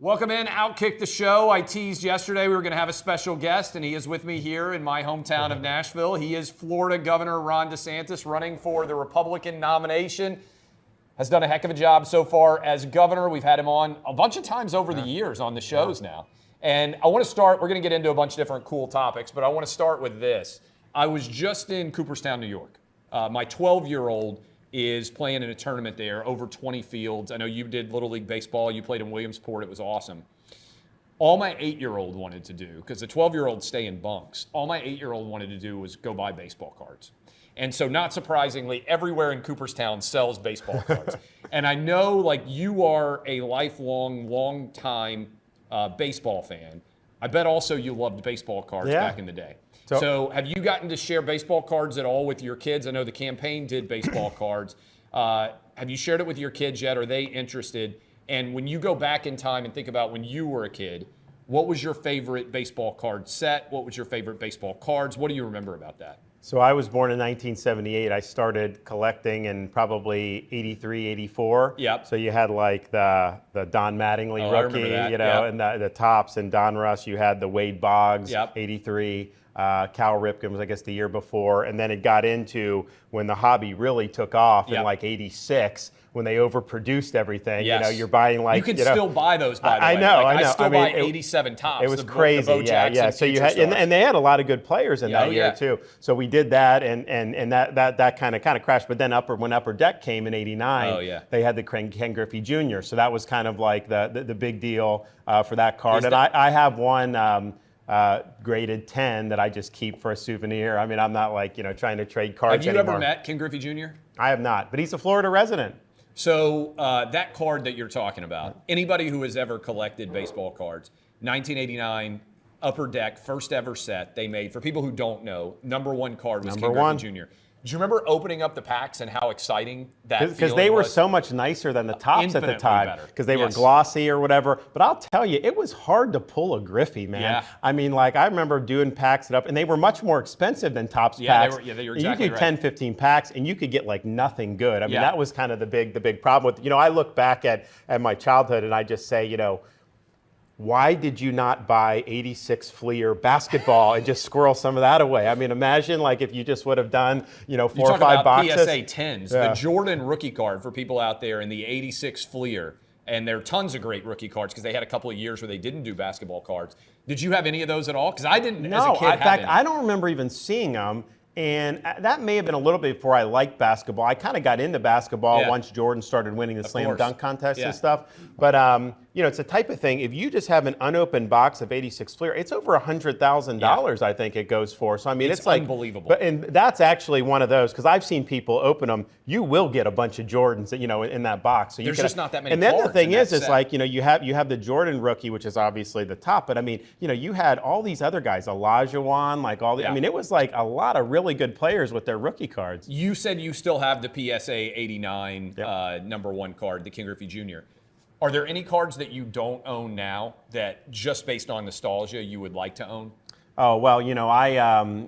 Welcome in, OutKick the show. I teased yesterday we were going to have a special guest, and he is with me here in my hometown of Nashville. He is Florida Governor Ron DeSantis, running for the Republican nomination. Has done a heck of a job so far as governor. We've had him on a bunch of times over the years on the shows now. And I want to start, we're going to get into a bunch of different cool topics, but I want to start with this. I was just in Cooperstown, New York. My 12-year-old is playing in a tournament there, over 20 fields. I know you did Little League Baseball. You played in Williamsport. It was awesome. All my 8-year-old wanted to do, because the 12-year-olds stay in bunks, all my 8-year-old wanted to do was go buy baseball cards. And so not surprisingly, everywhere in Cooperstown sells baseball cards. And I know, like, you are a lifelong, long-time baseball fan. I bet also you loved baseball cards back in the day. So have you gotten to share baseball cards at all with your kids? I know the campaign did baseball cards. Have you shared it with your kids yet? Are they interested? And when you go back in time and think about when you were a kid, what was your favorite baseball card set? What was your favorite baseball cards? What do you remember about that? So I was born in 1978. I started collecting in probably 83, 84. Yep. So you had like the Don Mattingly rookie, you know, and the tops, and Don Russ. You had the Wade Boggs, 83. Cal Ripken was, I guess, the year before. And then it got into when the hobby really took off in like 86, when they overproduced everything. You know, you're buying like, you could still buy those, by the way. I know. I still buy 87 tops. It was crazy. Yeah. So you had, and they had a lot of good players in that year too. So we did that, and that kind of crashed. But then when Upper Deck came in '89, they had the Ken Griffey Jr. So that was kind of like the big deal for that card. And I have one. Graded 10 that I just keep for a souvenir. I mean, I'm not like, trying to trade cards anymore. Have you ever met Ken Griffey Jr.? I have not, but he's a Florida resident. So that card that you're talking about, anybody who has ever collected baseball cards, 1989 Upper Deck, first ever set they made. For people who don't know, #1 card was Ken Griffey Jr. Do you remember opening up the packs and how exciting that feeling was? Because they were so much nicer than the tops at the time. Because they were glossy or whatever. But I'll tell you, it was hard to pull a Griffey, man. Yeah. I mean, like, I remember doing packs it up, and they were much more expensive than tops packs. They were exactly you could 10, 15 packs, and you could get like nothing good. I mean, that was kind of the big problem with, I look back at my childhood, and I just say, why did you not buy 86 Fleer basketball and just squirrel some of that away? I mean, imagine like if you just would have done, 4 or 5 boxes. PSA 10s, the Jordan rookie card for people out there in the 86 Fleer. And there are tons of great rookie cards because they had a couple of years where they didn't do basketball cards. Did you have any of those at all? Because I didn't as a kid. In fact, I don't remember even seeing them. And that may have been a little bit before I liked basketball. I kind of got into basketball once Jordan started winning the slam dunk contest and stuff. But, it's a type of thing. If you just have an unopened box of 86 Fleer, it's over $100,000, I think it goes for. So, I mean, it's like unbelievable. And that's actually one of those, because I've seen people open them. You will get a bunch of Jordans, in that box. So there's just not that many. And then the thing is like, you have the Jordan rookie, which is obviously the top. But I mean, you had all these other guys, Olajuwon, like all the. I mean, it was like a lot of really good players with their rookie cards. You said you still have the PSA 89 #1 card, the Ken Griffey Jr. Are there any cards that you don't own now that just based on nostalgia you would like to own? Oh, well, I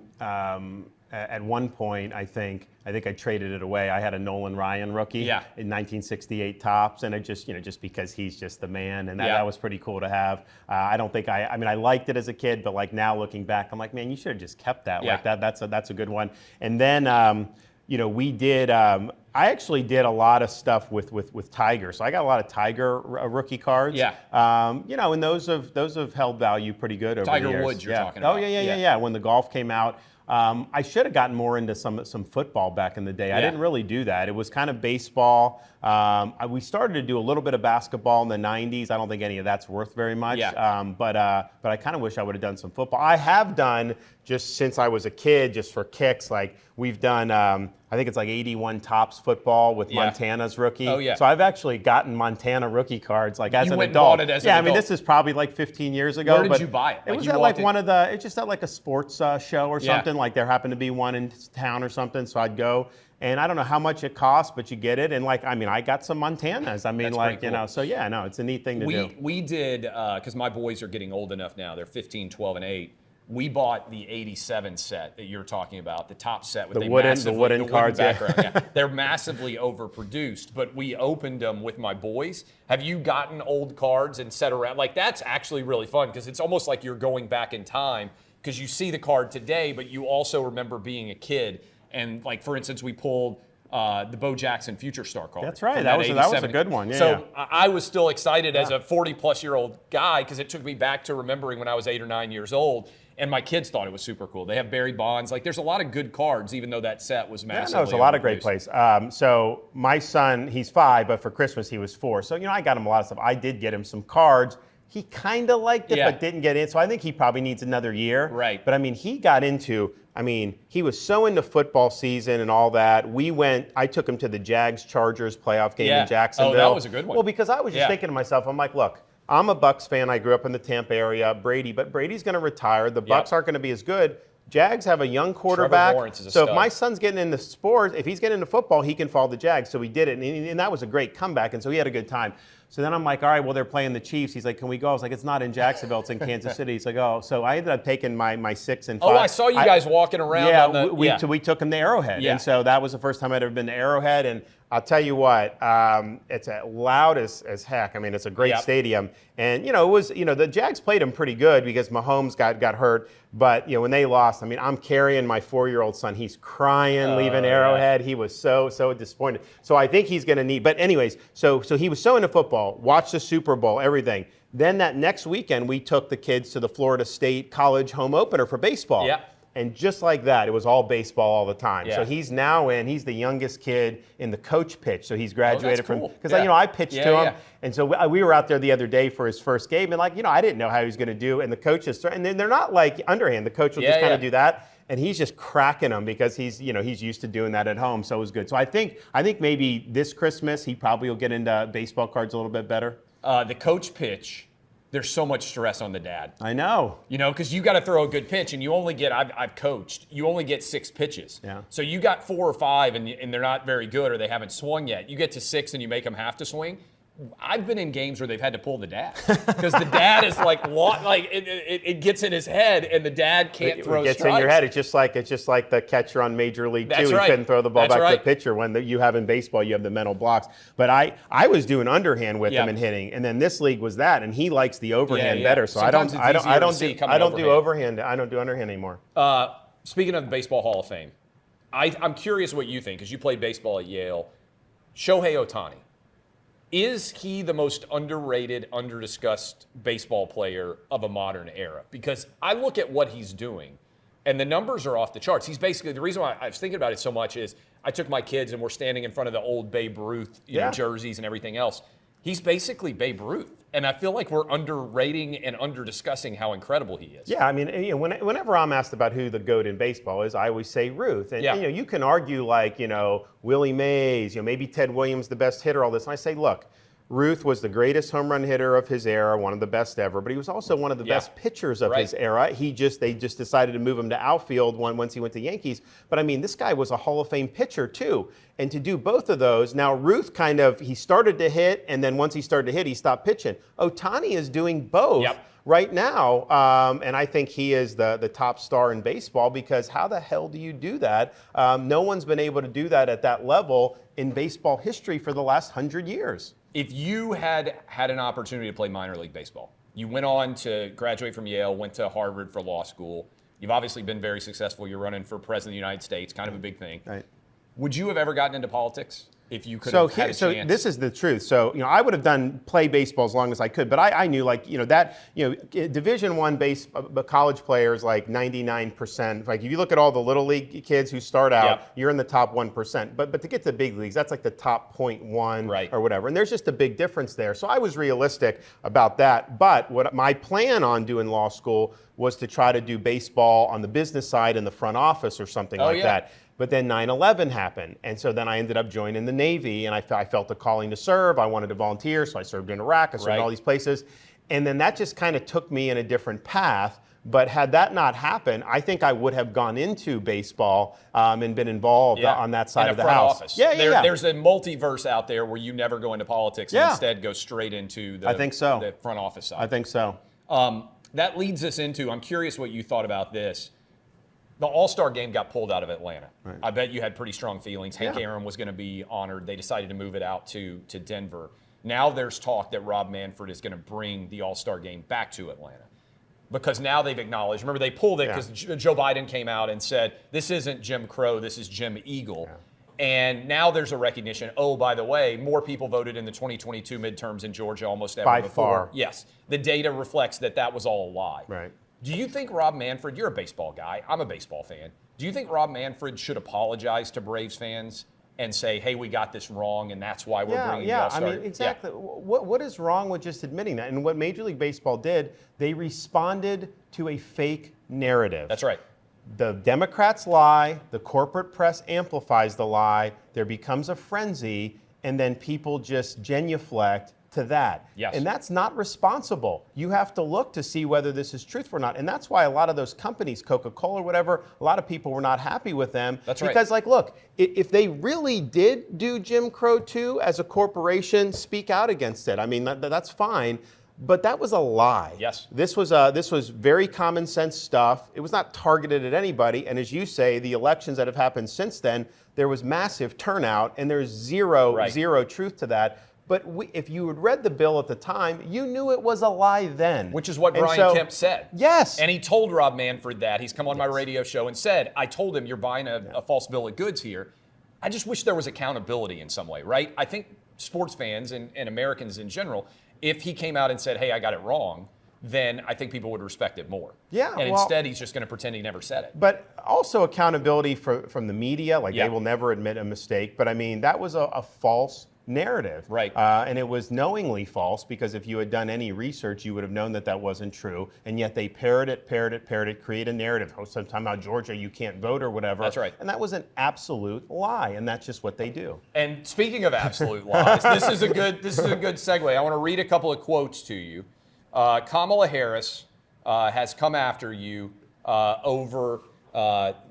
at one point I think I traded it away. I had a Nolan Ryan rookie in 1968 tops, and it just because he's just the man, and that was pretty cool to have. I don't think I liked it as a kid, but like now looking back, I'm like, man, you should have just kept that. Like that's a good one. And then we did. I actually did a lot of stuff with Tiger, so I got a lot of Tiger rookie cards. And those have held value pretty good over the years. Tiger Woods, you're talking about. Oh yeah. When the golf came out. I should have gotten more into some football back in the day. I didn't really do that. It was kind of baseball. We started to do a little bit of basketball in the 90s. I don't think any of that's worth very much. But I kind of wish I would have done some football. I have done, just since I was a kid, just for kicks, like we've done, I think it's like 81 tops football with Montana's rookie. Oh, yeah. So I've actually gotten Montana rookie cards like as you an went adult. And bought it as an adult. I mean, this is probably like 15 years ago. Where did you buy it? It was at like one of the, it's just at like a sports show or something. Like there happened to be one in town or something, so I'd go. And I don't know how much it costs, but you get it. And like, I got some Montanas. I mean, like, cool. So it's a neat thing to do. We did, because my boys are getting old enough now. They're 15, 12, and 8. we bought the 87 set that you're talking about, the top set with the wooden cards, background. Yeah. They're massively overproduced, but we opened them with my boys. Have you gotten old cards and set around? Like, that's actually really fun because it's almost like you're going back in time because you see the card today, but you also remember being a kid. And, like, for instance, we pulled the Bo Jackson Future Star card. That's right. That was a good one. Yeah, so I was still excited as a 40-plus-year-old guy because it took me back to remembering when I was 8 or 9 years old. And my kids thought it was super cool. They have Barry Bonds. Like, there's a lot of good cards, even though that set was massively. Yeah, no, there's a lot of great plays. So my son, he's 5, but for Christmas he was 4. So, I got him a lot of stuff. I did get him some cards. He kind of liked it, but didn't get in. So I think he probably needs another year. Right. But, he got into, he was so into football season and all that. I took him to the Jags-Chargers playoff game in Jacksonville. Oh, that was a good one. Well, because I was just thinking to myself, I'm like, look, I'm a Bucs fan. I grew up in the Tampa area. But Brady's going to retire. The Bucs aren't going to be as good. Jags have a young quarterback. So if my son's getting into sports, if he's getting into football, he can follow the Jags. So he did it, and that was a great comeback, and so he had a good time. So then I'm like, all right, well, they're playing the Chiefs. He's like, can we go? I was like, it's not in Jacksonville. It's in Kansas City. He's like, oh. So I ended up taking my 6 and 5. Oh, I saw you guys walking around. Yeah, we took him to Arrowhead. Yeah. And so that was the first time I'd ever been to Arrowhead. And I'll tell you what, it's loud as heck. It's a great stadium. And, it was, the Jags played him pretty good because Mahomes got hurt. But, when they lost, I'm carrying my 4-year-old son. He's crying leaving Arrowhead. He was so disappointed. So I think he's going to need, but anyways, so he was so into football, watched the Super Bowl, everything. Then that next weekend, we took the kids to the Florida State College home opener for baseball. Yeah. And just like that, it was all baseball all the time. Yeah. So he's now he's the youngest kid in the coach pitch. So he's graduated from, because I pitched to him. And so we were out there the other day for his first game. And I didn't know how he was going to do. And the coaches, and then they're not like underhand. The coach will just kind of do that. And he's just cracking them because he's used to doing that at home. So it was good. So I think maybe this Christmas, he probably will get into baseball cards a little bit better. The coach pitch. There's so much stress on the dad. I know. Because you got to throw a good pitch, and you only get, I've coached, you only get 6 pitches. Yeah. So you got 4 or 5, and they're not very good, or they haven't swung yet. You get to 6, and you make them have to swing. I've been in games where they've had to pull the dad because the dad is it gets in his head, and the dad can't throw strikes. It gets in your head. It's just like the catcher on Major League 2. He couldn't throw the ball back to the pitcher. When you have in baseball, you have the mental blocks. But I was doing underhand with him and hitting, and then this league was that, and he likes the overhand better. So I don't do overhand. I don't do underhand anymore. Speaking of the Baseball Hall of Fame, I'm curious what you think because you played baseball at Yale. Shohei Ohtani. Is he the most underrated, underdiscussed baseball player of a modern era? Because I look at what he's doing, and the numbers are off the charts. He's basically, the reason why I was thinking about it so much is I took my kids and we're standing in front of the old Babe Ruth jerseys and everything else. He's basically Babe Ruth. And I feel like we're underrating and underdiscussing how incredible he is. Yeah, whenever I'm asked about who the GOAT in baseball is, I always say Ruth. And you can argue Willie Mays, maybe Ted Williams, the best hitter, all this. And I say, look, Ruth was the greatest home run hitter of his era, one of the best ever, but he was also one of the best pitchers of his era. They just decided to move him to outfield once he went to Yankees. But this guy was a Hall of Fame pitcher too. And to do both of those, now Ruth he started to hit, and then once he started to hit, he stopped pitching. Ohtani is doing both right now, and I think he is the top star in baseball because how the hell do you do that? No one's been able to do that at that level in baseball history for the last 100 years. If you had an opportunity to play minor league baseball, you went on to graduate from Yale, went to Harvard for law school. You've obviously been very successful. You're running for president of the United States, kind of a big thing. Right. Would you have ever gotten into politics if you could have had a chance? So this is the truth. So I would have play baseball as long as I could, but I knew Division I college players 99%. Like if you look at all the little league kids who start out, you're in the top 1%. But to get to the big leagues, that's like the top 0.1 or whatever. And there's just a big difference there. So I was realistic about that. But what my plan on doing law school was to try to do baseball on the business side in the front office or something that. But then 9/11 happened, and so then I ended up joining the Navy, and I felt a calling to serve. I wanted to volunteer, so I served in Iraq, I served in all these places. And then that just kind of took me in a different path. But had that not happened, I think I would have gone into baseball and been involved on that side of the house. Office. There's a multiverse out there where you never go into politics and instead go straight into the front office side. I think so. That leads us into, I'm curious what you thought about this. The All-Star game got pulled out of Atlanta. Right. I bet you had pretty strong feelings. Hank Aaron was going to be honored. They decided to move it out to Denver. Now there's talk that Rob Manfred is going to bring the All-Star game back to Atlanta. Because now they've acknowledged, remember they pulled it because Joe Biden came out and said, this isn't Jim Crow, this is Jim Eagle. Yeah. And now there's a recognition, oh, by the way, more people voted in the 2022 midterms in Georgia almost ever by before. Far. Yes, the data reflects that was all a lie. Right. Do you think Rob Manfred, you're a baseball guy, I'm a baseball fan, do you think Rob Manfred should apologize to Braves fans and say, hey, we got this wrong and that's why we're bringing the All-Star? I mean, exactly. Yeah. What is wrong with just admitting that? And what Major League Baseball did, they responded to a fake narrative. That's right. The Democrats lie, the corporate press amplifies the lie, there becomes a frenzy, and then people just genuflect to that. Yes. And that's not responsible. You have to look to see whether this is truthful or not. And that's why a lot of those companies, Coca-Cola or whatever, a lot of people were not happy with them. That's right. Because, like, look, if they really did do Jim Crow too as a corporation, speak out against it. I mean, that's fine. But that was a lie. Yes. This was very common sense stuff. It was not targeted at anybody. And as you say, the elections that have happened since then, there was massive turnout, and there's zero truth to that. But if you had read the bill at the time, you knew it was a lie then. Which is what Brian Kemp said. Yes. And he told Rob Manfred that. He's come on my radio show and said, I told him you're buying a false bill of goods here. I just wish there was accountability in some way, right? I think sports fans and Americans in general, if he came out and said, hey, I got it wrong, then I think people would respect it more. Yeah. And instead, he's just going to pretend he never said it. But also accountability from the media. Like, they will never admit a mistake. But, I mean, that was a false narrative. Right. And it was knowingly false, because if you had done any research, you would have known that that wasn't true. And yet they parrot it, create a narrative. Oh, sometime out Georgia, you can't vote or whatever. That's right. And that was an absolute lie. And that's just what they do. And speaking of absolute lies, this is a good segue. I want to read a couple of quotes to you. Kamala Harris has come after you over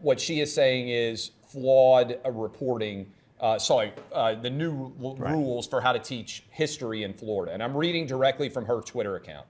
what she is saying is flawed reporting. The new rules for how to teach history in Florida. And I'm reading directly from her Twitter account.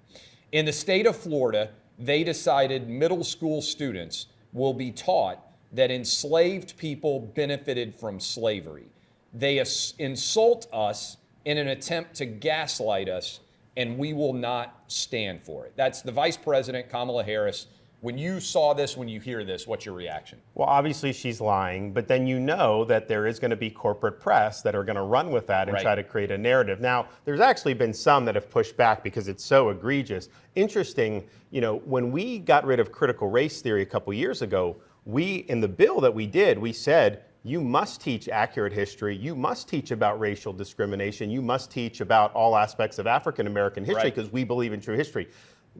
In the state of Florida, they decided middle school students will be taught that enslaved people benefited from slavery. They insult us in an attempt to gaslight us, and we will not stand for it. That's the Vice President, Kamala Harris. When you saw this, when you hear this, what's your reaction? Well, obviously she's lying, but then you know that there is going to be corporate press that are going to run with that and try to create a narrative. Now, there's actually been some that have pushed back because it's so egregious. Interesting, when we got rid of critical race theory a couple years ago, in the bill that we did, we said, you must teach accurate history. You must teach about racial discrimination. You must teach about all aspects of African American history because we believe in true history.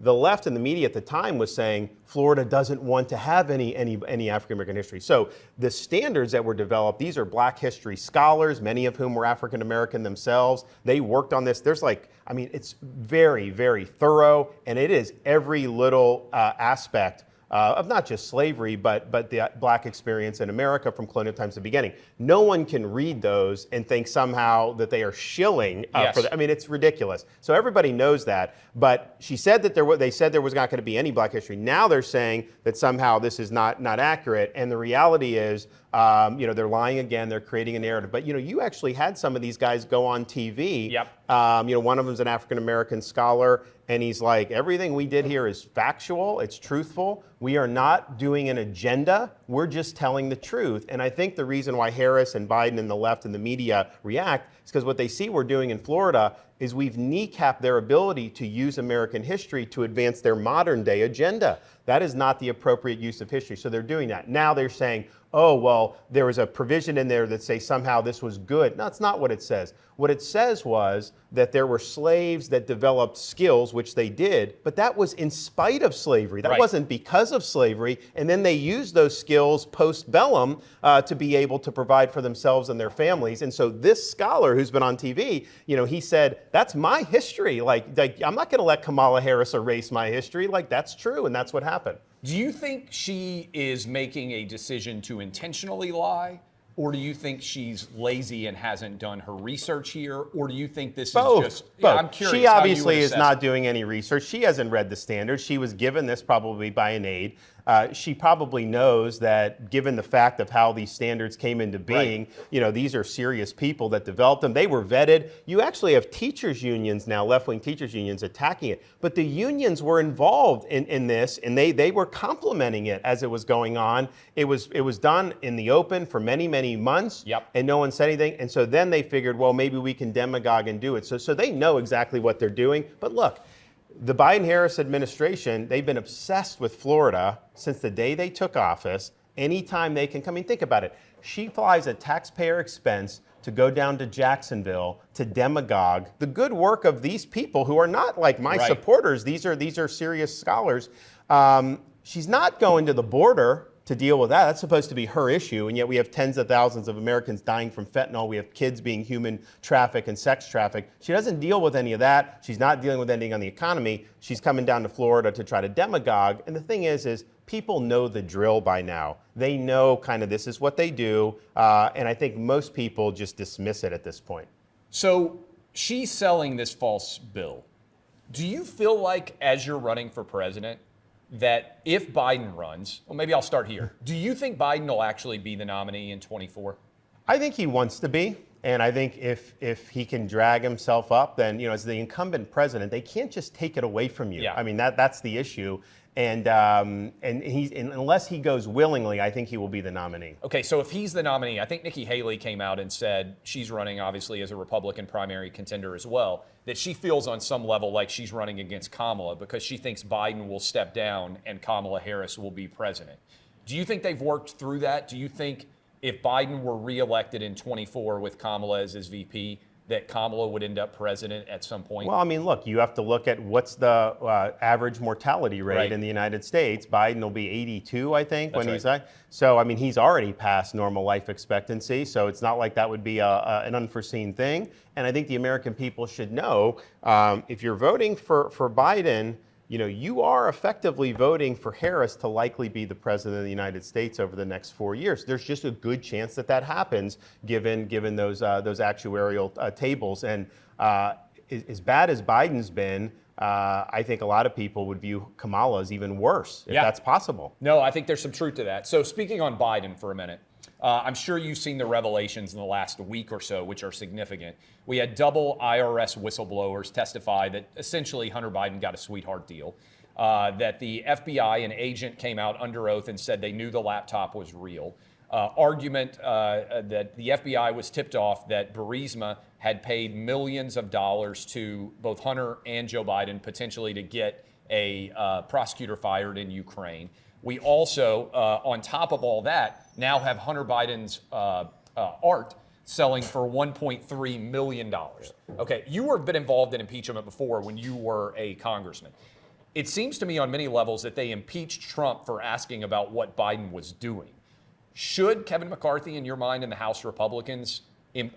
The left and the media at the time was saying Florida doesn't want to have any African American history. So the standards that were developed, these are Black history scholars, many of whom were African American themselves. They worked on this. It's very, very thorough, and it is every little aspect of not just slavery, but the Black experience in America from colonial times to the beginning. No one can read those and think somehow that they are shilling for that. I mean, it's ridiculous. So everybody knows that. But she said that they said there was not going to be any Black history. Now they're saying that somehow this is not accurate. And the reality is, they're lying again. They're creating a narrative. But you actually had some of these guys go on TV. Yep. One of them is an African American scholar. And he's like, everything we did here is factual, it's truthful. We are not doing an agenda, we're just telling the truth. And I think the reason why Harris and Biden and the left and the media react is because what they see we're doing in Florida is we've kneecapped their ability to use American history to advance their modern day agenda. That is not the appropriate use of history. So they're doing that. Now they're saying, oh, well, there was a provision in there that say somehow this was good. No, that's not what it says. What it says was that there were slaves that developed skills, which they did, but that was in spite of slavery. That wasn't because of slavery. And then they used those skills post-bellum to be able to provide for themselves and their families. And so this scholar who's been on TV, he said, that's my history. Like I'm not going to let Kamala Harris erase my history. Like, that's true, and that's what happened. Do you think she is making a decision to intentionally lie? Or do you think she's lazy and hasn't done her research here? Or do you think this Both. is just... Both. Yeah, I'm curious. She obviously is not doing any research. She hasn't read the standards. She was given this probably by an aide. She probably knows that given the fact of how these standards came into being, these are serious people that developed them. They were vetted. You actually have teachers unions now, left-wing teachers unions attacking it. But the unions were involved in this, and they were complimenting it as it was going on. It was done in the open for many, many months, and no one said anything. And so then they figured, well, maybe we can demagogue and do it. So they know exactly what they're doing. But look, the Biden-Harris administration, they've been obsessed with Florida since the day they took office. Anytime they can come, I mean, think about it. She flies at taxpayer expense to go down to Jacksonville to demagogue the good work of these people who are not like my supporters. These are serious scholars. She's not going to the border to deal with that. That's supposed to be her issue, and yet we have tens of thousands of Americans dying from fentanyl. We have kids being human trafficked and sex trafficked. She doesn't deal with any of that. She's not dealing with anything on the economy. She's coming down to Florida to try to demagogue. And the thing is people know the drill by now. They know kind of this is what they do, and I think most people just dismiss it at this point. So she's selling this false bill. Do you feel like, as you're running for president, that if Biden runs, well, maybe I'll start here. Do you think Biden will actually be the nominee in 24? I think he wants to be. And I think if he can drag himself up, then, as the incumbent president, they can't just take it away from you. Yeah. I mean, that's the issue. And unless he goes willingly, I think he will be the nominee. Okay, so if he's the nominee, I think Nikki Haley came out and said she's running, obviously, as a Republican primary contender as well, that she feels on some level like she's running against Kamala because she thinks Biden will step down and Kamala Harris will be president. Do you think they've worked through that? Do you think if Biden were reelected in 24 with Kamala as his VP, that Kamala would end up president at some point? Well, I mean, look, you have to look at what's the average mortality rate in the United States. Biden will be 82, I think, That's when he's so. I mean, he's already past normal life expectancy, so it's not like that would be an unforeseen thing. And I think the American people should know if you're voting for Biden, you are effectively voting for Harris to likely be the president of the United States over the next 4 years. There's just a good chance that happens, given those actuarial tables. And as bad as Biden's been, I think a lot of people would view Kamala as even worse, if that's possible. No, I think there's some truth to that. So speaking on Biden for a minute, I'm sure you've seen the revelations in the last week or so, which are significant. We had double IRS whistleblowers testify that essentially Hunter Biden got a sweetheart deal, that the FBI, an agent, came out under oath and said they knew the laptop was real. Argument that the FBI was tipped off that Burisma had paid millions of dollars to both Hunter and Joe Biden, potentially to get a prosecutor fired in Ukraine. We also, on top of all that, now have Hunter Biden's art selling for $1.3 million. Okay, you have been involved in impeachment before when you were a congressman. It seems to me on many levels that they impeached Trump for asking about what Biden was doing. Should Kevin McCarthy, in your mind, and the House Republicans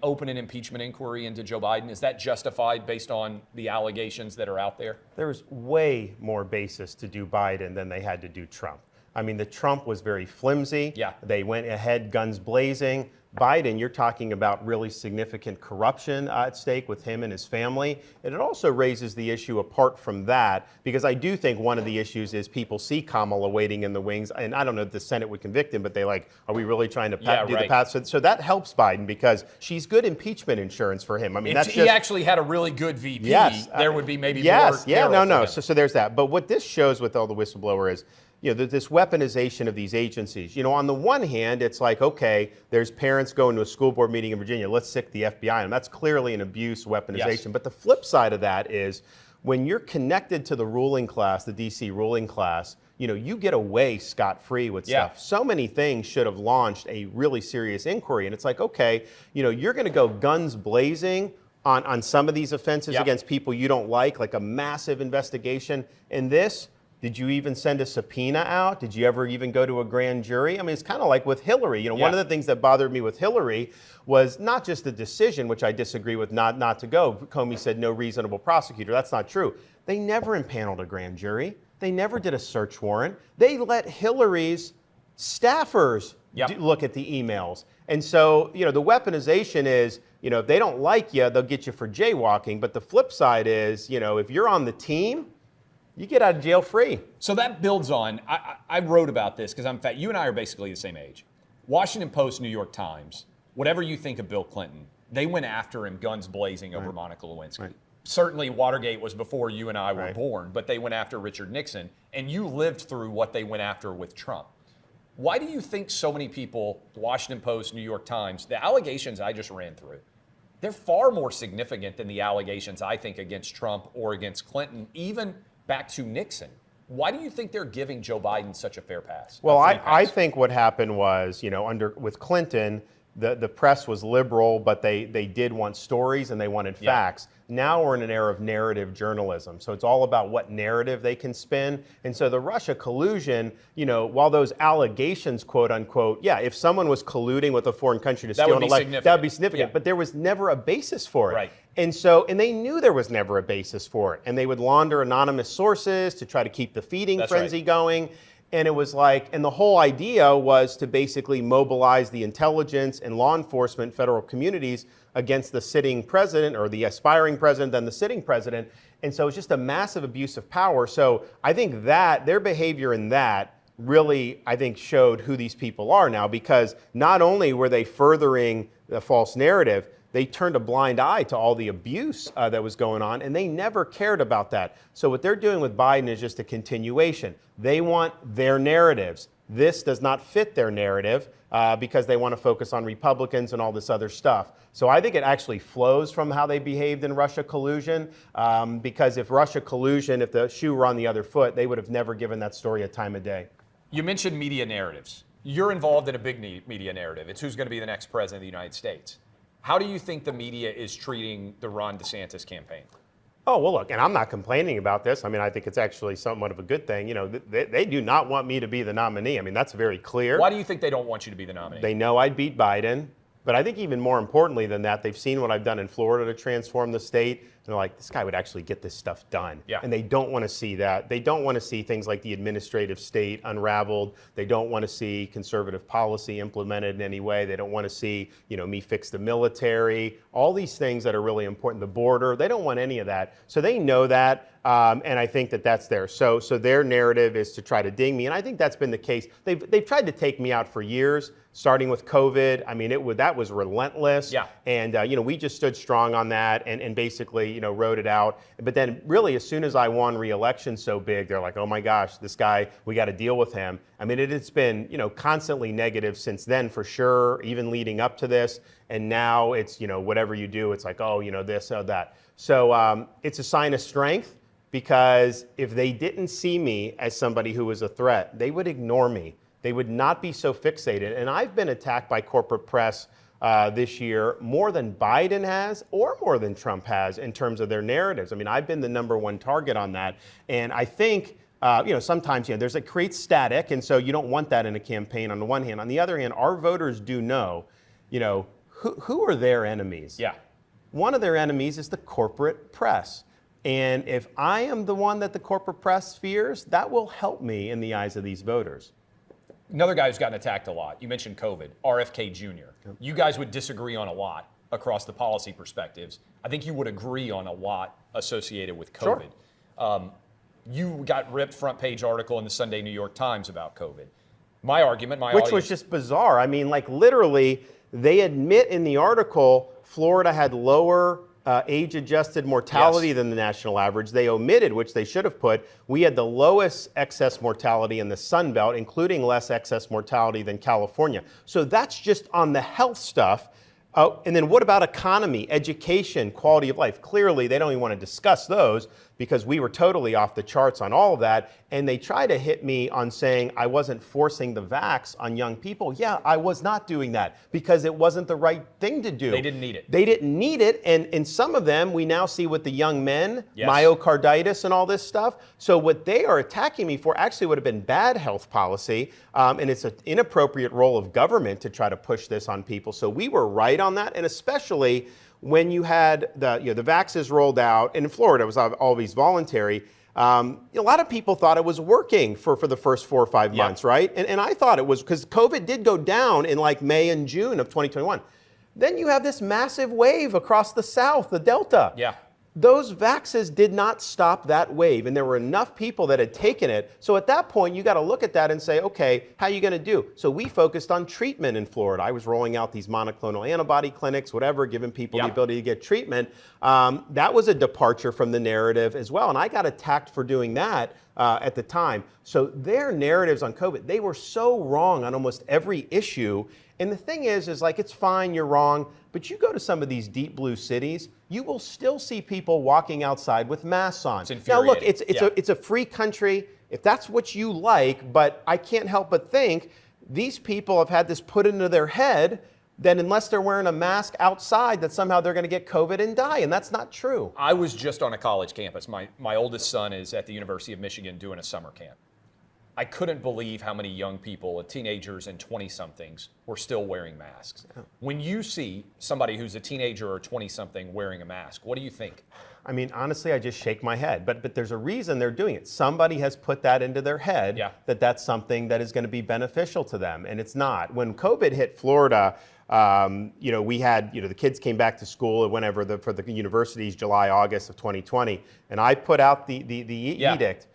open an impeachment inquiry into Joe Biden? Is that justified based on the allegations that are out there? There's way more basis to do Biden than they had to do Trump. I mean, the Trump was very flimsy. Yeah. They went ahead guns blazing. Biden, you're talking about really significant corruption at stake with him and his family. And it also raises the issue apart from that, because I do think one of the issues is people see Kamala waiting in the wings. And I don't know if the Senate would convict him, but they are we really trying to do the path? So that helps Biden because she's good impeachment insurance for him. I mean, if he actually had a really good VP, there would be maybe more. So there's that. But what this shows with all the whistleblower is, this weaponization of these agencies. On the one hand, it's like, okay, there's parents going to a school board meeting in Virginia, let's sic the FBI on them. That's clearly an abuse, weaponization. Yes. But the flip side of that is when you're connected to the ruling class, the DC ruling class, you get away scot-free with stuff. So many things should have launched a really serious inquiry. And it's like, okay, you're going to go guns blazing on some of these offenses against people you don't like a massive investigation. And this, did you even send a subpoena out? Did you ever even go to a grand jury? I mean, it's kind of like with Hillary. One of the things that bothered me with Hillary was not just the decision, which I disagree with, not to go. Comey said no reasonable prosecutor. That's not true. They never impaneled a grand jury. They never did a search warrant. They let Hillary's staffers look at the emails. And so, the weaponization is, if they don't like you, they'll get you for jaywalking. But the flip side is, if you're on the team, you get out of jail free. So that builds on, I wrote about this because in fact, you and I are basically the same age. Washington Post, New York Times, whatever you think of Bill Clinton, they went after him guns blazing over Monica Lewinsky. Right. Certainly Watergate was before you and I were born, but they went after Richard Nixon, and you lived through what they went after with Trump. Why do you think so many people, the Washington Post, New York Times, the allegations I just ran through, they're far more significant than the allegations I think against Trump or against Clinton, even back to Nixon. Why do you think they're giving Joe Biden such a fair pass? Well, I think what happened was, with Clinton, the press was liberal, but they did want stories and they wanted facts. Now we're in an era of narrative journalism. So it's all about what narrative they can spin. And so the Russia collusion, while those allegations, quote unquote, if someone was colluding with a foreign country to steal an election, that would be significant. But there was never a basis for it. Right. And they knew there was never a basis for it. And they would launder anonymous sources to try to keep the feeding frenzy going. And it was and the whole idea was to basically mobilize the intelligence and law enforcement, federal communities against the sitting president or the aspiring president, then the sitting president. And so it's just a massive abuse of power. So I think that their behavior in that really, I think, showed who these people are now, because not only were they furthering the false narrative, they turned a blind eye to all the abuse that was going on, and they never cared about that. So what they're doing with Biden is just a continuation. They want their narratives. This does not fit their narrative because they want to focus on Republicans and all this other stuff. So I think it actually flows from how they behaved in Russia collusion, because if Russia collusion, if the shoe were on the other foot, they would have never given that story a time of day. You mentioned media narratives. You're involved in a big media narrative. It's who's going to be the next president of the United States. How do you think the media is treating the Ron DeSantis campaign? Oh, well, look, and I'm not complaining about this. I mean, I think it's actually somewhat of a good thing. They do not want me to be the nominee. I mean, that's very clear. Why do you think they don't want you to be the nominee? They know I'd beat Biden. But I think even more importantly than that, they've seen what I've done in Florida to transform the state. And they're like, this guy would actually get this stuff done. Yeah. And they don't want to see that. They don't want to see things like the administrative state unraveled. They don't want to see conservative policy implemented in any way. They don't want to see, me fix the military, all these things that are really important, the border. They don't want any of that. So they know that. And I think that that's there. So their narrative is to try to ding me. And I think that's been the case. They've tried to take me out for years, starting with COVID. I mean, that was relentless. Yeah. And, we just stood strong on that and basically, rode it out. But then really, as soon as I won re-election so big, they're like, oh my gosh, this guy, we got to deal with him. I mean, it's been, constantly negative since then for sure, even leading up to this. And now it's, whatever you do, it's like, oh, this or that. So it's a sign of strength. Because if they didn't see me as somebody who was a threat, they would ignore me. They would not be so fixated. And I've been attacked by corporate press this year more than Biden has or more than Trump has in terms of their narratives. I mean, I've been the number one target on that. And I think, sometimes, it creates static. And so you don't want that in a campaign on the one hand. On the other hand, our voters do know, who are their enemies? Yeah. One of their enemies is the corporate press. And if I am the one that the corporate press fears, that will help me in the eyes of these voters. Another guy who's gotten attacked a lot, you mentioned COVID, RFK Jr. Yep. You guys would disagree on a lot across the policy perspectives. I think you would agree on a lot associated with COVID. Sure. You got ripped front page article in the Sunday New York Times about COVID. My argument, Which was just bizarre. I mean, literally, they admit in the article Florida had lower age-adjusted mortality than the national average. They omitted, which they should have put, we had the lowest excess mortality in the Sun Belt, including less excess mortality than California. So that's just on the health stuff. And then what about economy, education, quality of life? Clearly, they don't even want to discuss those because we were totally off the charts on all of that. And they try to hit me on saying I wasn't forcing the vax on young people. Yeah, I was not doing that because it wasn't the right thing to do. They didn't need it. They didn't need it. And in some of them, we now see with the young men, myocarditis and all this stuff. So what they are attacking me for actually would have been bad health policy. And it's an inappropriate role of government to try to push this on people. So we were right on that. And especially when you had the vaxes rolled out, and in Florida it was always voluntary, a lot of people thought it was working for the first 4 or 5 months, right? And I thought it was, because COVID did go down in like May and June of 2021. Then you have this massive wave across the South, the Delta. Yeah. Those vaxes did not stop that wave, and there were enough people that had taken it. So at that point, you got to look at that and say, okay, how are you going to do? So we focused on treatment in Florida. I was rolling out these monoclonal antibody clinics, whatever, giving people the ability to get treatment. That was a departure from the narrative as well, and I got attacked for doing that at the time. So their narratives on COVID, they were so wrong on almost every issue. And the thing is like, it's fine, you're wrong, but you go to some of these deep blue cities, you will still see people walking outside with masks on. It's now look, infuriating. it's a free country, if that's what you like, but I can't help but think these people have had this put into their head that unless they're wearing a mask outside, that somehow they're going to get COVID and die, and that's not true. I was just on a college campus. My oldest son is at the University of Michigan doing a summer camp. I couldn't believe how many young people, teenagers and 20-somethings, were still wearing masks. When you see somebody who's a teenager or 20-something wearing a mask, what do you think? I mean, honestly, I just shake my head. But there's a reason they're doing it. Somebody has put that into their head that that's something that is going to be beneficial to them, and it's not. When COVID hit Florida, we had, the kids came back to school whenever for the universities, July, August of 2020, and I put out the edict.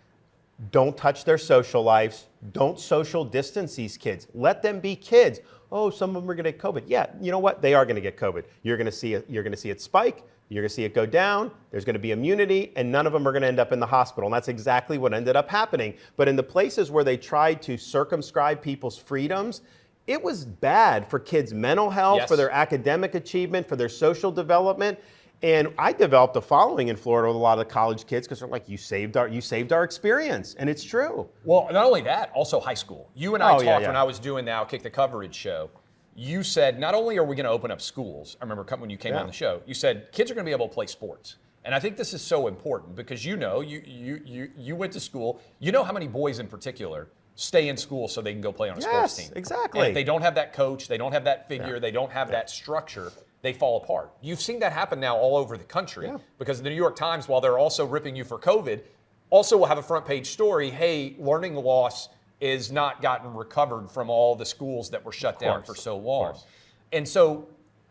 Don't touch their social lives. Don't social distance these kids. Let them be kids. Oh, some of them are going to get COVID. Yeah, you know what? They are going to get COVID. You're going to see it spike. You're going to see it go down. There's going to be immunity, and none of them are going to end up in the hospital. And that's exactly what ended up happening. But in the places where they tried to circumscribe people's freedoms, it was bad for kids' mental health, for their academic achievement, for their social development. And I developed a following in Florida with a lot of the college kids because they're like, you saved our experience. And it's true. Well, not only that, also high school. You and I talked when I was doing the OutKick the coverage show. You said, not only are we going to open up schools, I remember when you came on the show, you said kids are going to be able to play sports. And I think this is so important because you went to school. You know how many boys in particular stay in school so they can go play on a sports team. Exactly. And if they don't have that coach, they don't have that figure, they don't have that structure, they fall apart. You've seen that happen now all over the country because the New York Times, while they're also ripping you for COVID, also will have a front page story, hey, learning loss is not gotten recovered from all the schools that were shut down for so long. And so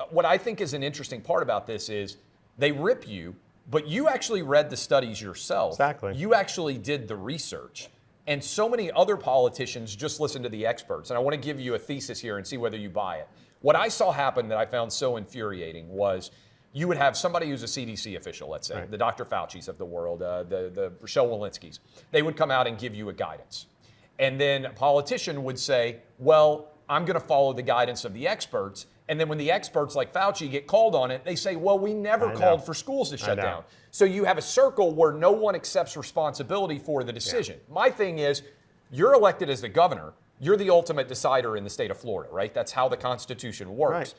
what I think is an interesting part about this is they rip you, but you actually read the studies yourself. Exactly. You actually did the research. And so many other politicians just listen to the experts. And I want to give you a thesis here and see whether you buy it. What I saw happen that I found so infuriating was you would have somebody who's a CDC official, let's say, the Dr. Fauci's of the world, the Rochelle Walensky's. They would come out and give you a guidance. And then a politician would say, well, I'm going to follow the guidance of the experts. And then when the experts like Fauci get called on it, they say, well, we never called for schools to shut down. So you have a circle where no one accepts responsibility for the decision. My thing is, you're elected as the governor. You're the ultimate decider in the state of Florida, right? That's how the Constitution works.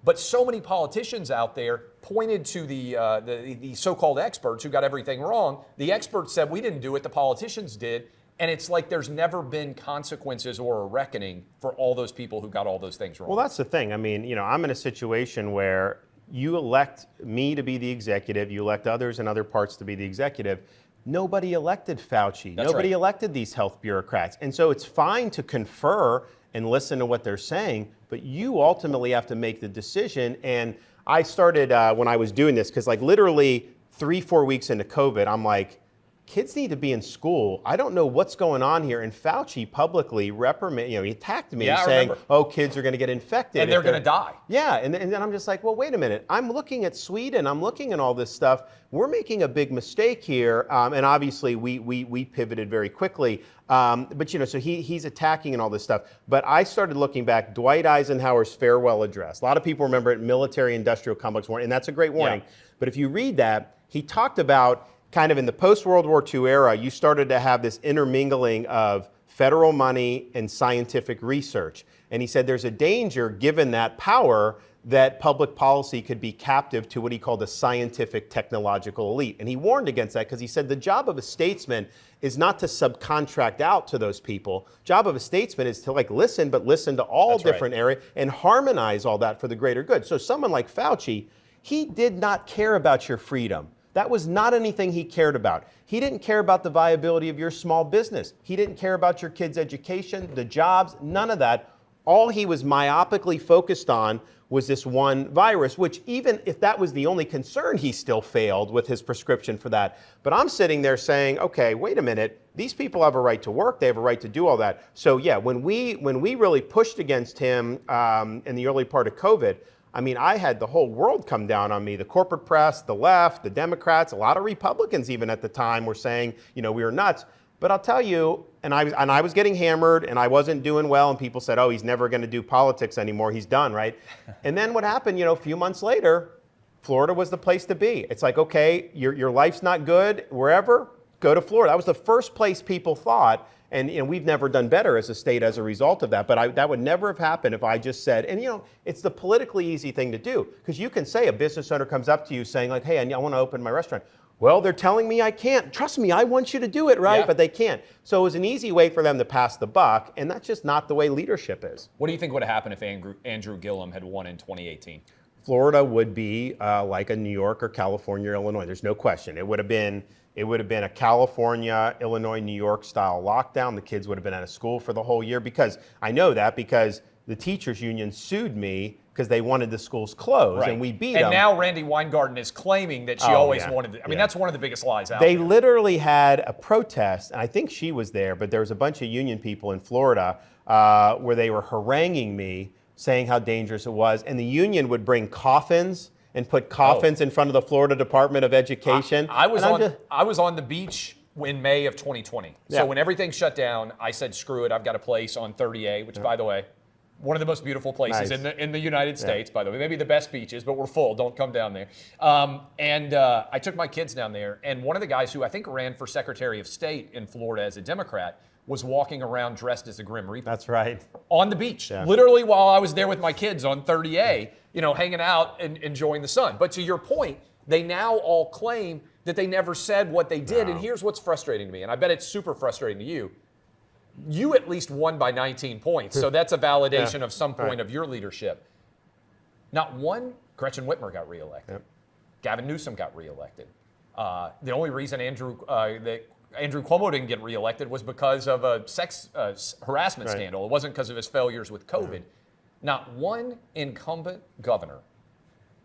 But so many politicians out there pointed to the so-called experts who got everything wrong. The experts said, we didn't do it, the politicians did. And it's like there's never been consequences or a reckoning for all those people who got all those things wrong. Well, that's the thing. I mean, I'm in a situation where you elect me to be the executive, you elect others in other parts to be the executive. Nobody elected Fauci. Nobody elected these health bureaucrats. And so it's fine to confer and listen to what they're saying, but you ultimately have to make the decision. And I started when I was doing this, because like literally 3-4 weeks into COVID, I'm like, kids need to be in school. I don't know what's going on here. And Fauci publicly he attacked me saying, oh, kids are going to get infected. And they're going to die. Yeah, and then I'm just like, well, wait a minute. I'm looking at Sweden. I'm looking at all this stuff. We're making a big mistake here. And obviously, we pivoted very quickly. But, so he's attacking and all this stuff. But I started looking back, Dwight Eisenhower's farewell address. A lot of people remember it, military-industrial complex warning, and that's a great warning. But if you read that, he talked about kind of in the post-World War II era, you started to have this intermingling of federal money and scientific research. And he said there's a danger, given that power, that public policy could be captive to what he called a scientific technological elite. And he warned against that because he said the job of a statesman is not to subcontract out to those people. Job of a statesman is to listen, but listen to all different areas and harmonize all that for the greater good. So someone like Fauci, he did not care about your freedom. That was not anything he cared about. He didn't care about the viability of your small business. He didn't care about your kids' education, the jobs, none of that. All he was myopically focused on was this one virus, which even if that was the only concern, he still failed with his prescription for that. But I'm sitting there saying, okay, wait a minute. These people have a right to work. They have a right to do all that. So yeah, when we really pushed against him in the early part of COVID, I mean, I had the whole world come down on me. The corporate press, the left, the Democrats, a lot of Republicans even at the time were saying, we were nuts. But I'll tell you, and I was getting hammered and I wasn't doing well, and people said, oh, he's never going to do politics anymore. He's done, right? And then what happened, a few months later, Florida was the place to be. It's like, okay, your life's not good wherever, go to Florida. That was the first place people thought, and we've never done better as a state as a result of that. But that would never have happened if I just said, and it's the politically easy thing to do, because you can say a business owner comes up to you saying like, hey, I want to open my restaurant. Well, they're telling me I can't. Trust me, I want you to do it, right? Yeah. But they can't. So it was an easy way for them to pass the buck, and that's just not the way leadership is. What do you think would have happened if Andrew Gillum had won in 2018? Florida would be like a New York or California or Illinois. There's no question. It would have been a California, Illinois, New York style lockdown. The kids would have been out of school for the whole year, because I know that because the teachers union sued me because they wanted the schools closed, right. And we beat them. And now Randi Weingarten is claiming that she always wanted it. I mean, that's one of the biggest lies out there. They there. literally had a protest, and I think she was there, but there was a bunch of union people in Florida where they were haranguing me, saying how dangerous it was, and the union would bring coffins and put coffins in front of the Florida Department of Education. I was on the beach in May of 2020. So when everything shut down, I said, screw it, I've got a place on 30A, which by the way, one of the most beautiful places in the United States, by the way. Maybe the best beaches, but we're full. Don't come down there. I took my kids down there, and one of the guys who I think ran for Secretary of State in Florida as a Democrat was walking around dressed as a Grim Reaper. That's right. On the beach, literally while I was there with my kids on 30A, hanging out and enjoying the sun. But to your point, they now all claim that they never said what they did. No. And here's what's frustrating to me, and I bet it's super frustrating to you. You at least won by 19 points, so that's a validation of some point of your leadership. Not one, Gretchen Whitmer got reelected. Yep. Gavin Newsom got reelected. The only reason Andrew Cuomo didn't get reelected was because of a sex harassment scandal. It wasn't because of his failures with COVID. Not one incumbent governor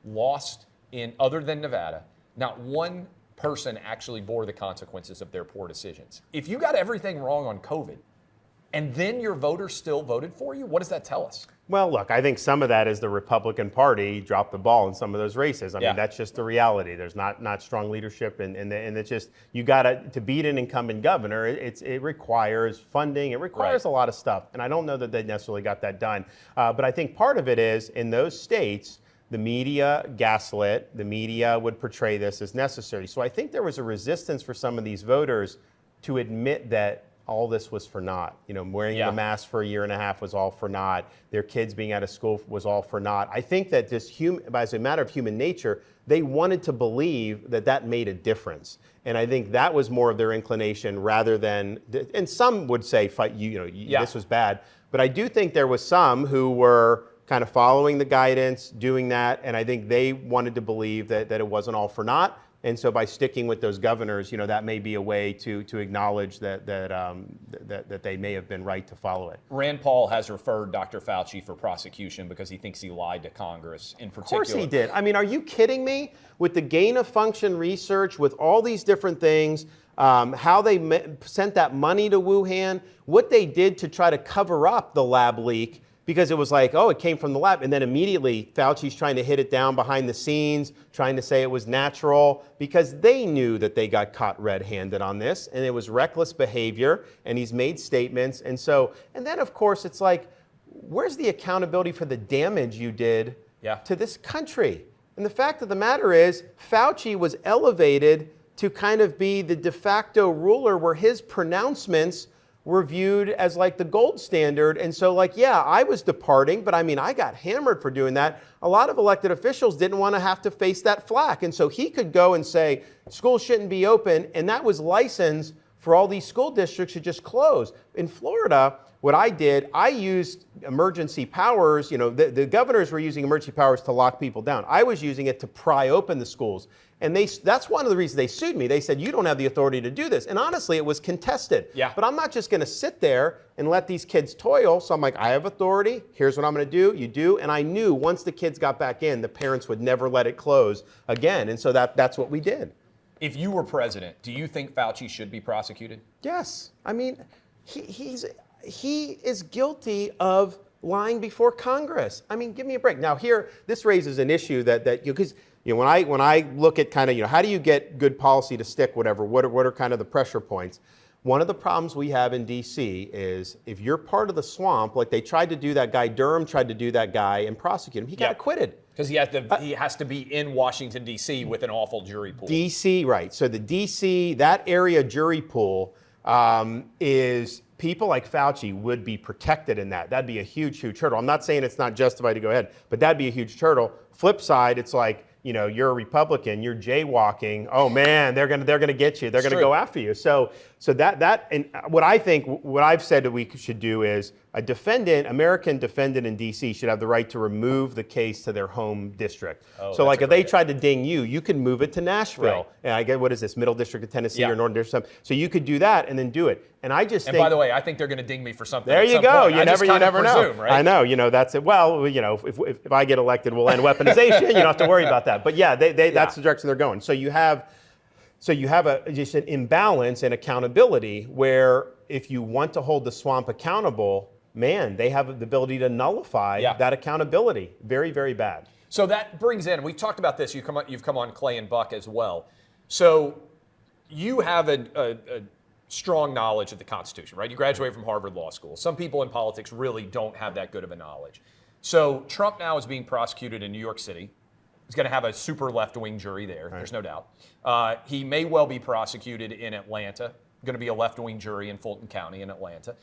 lost other than Nevada. Not one person actually bore the consequences of their poor decisions. If you got everything wrong on COVID, and then your voters still voted for you, what does that tell us? Well, look, I think some of that is the Republican Party dropped the ball in some of those races. I mean, that's just the reality. There's not strong leadership, and it's just, you got to beat an incumbent governor. It requires funding. It requires a lot of stuff, and I don't know that they necessarily got that done. But I think part of it is, in those states, the media gaslit. The media would portray this as necessary. So I think there was a resistance for some of these voters to admit that all this was for naught. Wearing the mask for a year and a half was all for naught. Their kids being out of school was all for naught. I think that as a matter of human nature, they wanted to believe that made a difference. And I think that was more of their inclination rather than, and some would say, this was bad. But I do think there was some who were kind of following the guidance, doing that, and I think they wanted to believe that it wasn't all for naught. And so by sticking with those governors, that may be a way to acknowledge that they may have been right to follow it. Rand Paul has referred Dr. Fauci for prosecution because he thinks he lied to Congress in particular. Of course he did. I mean, are you kidding me? With the gain of function research, with all these different things, how they sent that money to Wuhan, what they did to try to cover up the lab leak, because it was like, it came from the lab. And then immediately Fauci's trying to hit it down behind the scenes, trying to say it was natural, because they knew that they got caught red-handed on this, and it was reckless behavior, and he's made statements. And then of course it's like, where's the accountability for the damage you did to this country? And the fact of the matter is, Fauci was elevated to kind of be the de facto ruler, where his pronouncements were viewed as like the gold standard. And so I was departing, but I mean, I got hammered for doing that. A lot of elected officials didn't want to have to face that flack. And so he could go and say, schools shouldn't be open. And that was license for all these school districts to just close. In Florida, what I did, I used emergency powers. The governors were using emergency powers to lock people down. I was using it to pry open the schools. And that's one of the reasons they sued me. They said, you don't have the authority to do this. And honestly, it was contested. Yeah. But I'm not just going to sit there and let these kids toil. So I'm like, I have authority. Here's what I'm going to do. You do. And I knew once the kids got back in, the parents would never let it close again. And so that's what we did. If you were president, do you think Fauci should be prosecuted? Yes. I mean, he is guilty of lying before Congress. I mean, give me a break. Now here, this raises an issue that because when I look at kind of, how do you get good policy to stick, whatever, what are kind of the pressure points? One of the problems we have in DC is if you're part of the swamp, like they tried to do that guy, Durham tried to do that guy and prosecute him. He got acquitted. Because he has to be in Washington, D.C. with an awful jury pool. D.C., right. So the D.C., that area jury pool is people like Fauci would be protected in that. That'd be a huge, huge hurdle. I'm not saying it's not justified to go ahead, but that'd be a huge hurdle. Flip side, it's like, you're a Republican, you're jaywalking. Oh man, they're gonna get you. They're gonna go after you. So that and what I've said that we should do is American defendant in D.C. should have the right to remove the case to their home district. So like if they tried to ding you can move it to Nashville. Right. And I get, what is this, Middle District of Tennessee or Northern District? So you could do that and then do it. And I just think, by the way, I think they're going to ding me for something. There you go. Point. You never know. Right? I know. That's it. Well, if I get elected, we'll end weaponization. You don't have to worry about that. But yeah, that's the direction they're going. So you have just an imbalance in accountability where if you want to hold the swamp accountable, man, they have the ability to nullify that accountability. Very, very bad. So that brings in, we've talked about this, you've come on Clay and Buck as well. So you have a strong knowledge of the Constitution, right? You graduated from Harvard Law School. Some people in politics really don't have that good of a knowledge. So Trump now is being prosecuted in New York City. He's going to have a super left-wing jury there, there's no doubt. He may well be prosecuted in Atlanta, going to be a left-wing jury in Fulton County in Atlanta.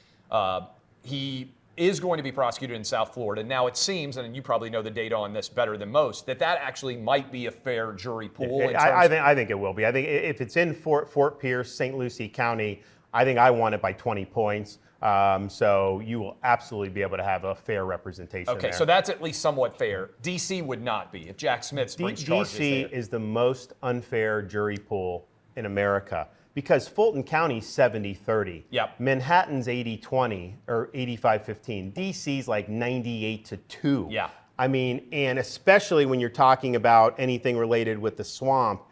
He is going to be prosecuted in South Florida. Now it seems, and you probably know the data on this better than most, that actually might be a fair jury pool. I think it will be. I think if it's in Fort Pierce, St. Lucie County, I think I won it by 20 points. So you will absolutely be able to have a fair representation there. So that's at least somewhat fair. D.C. would not be if Jack Smith brings charges D.C. is the most unfair jury pool in America. Because Fulton County's 70-30. Yep. Manhattan's 80-20 or 85-15. DC's like 98-2. Yeah. I mean, and especially when you're talking about anything related with the swamp,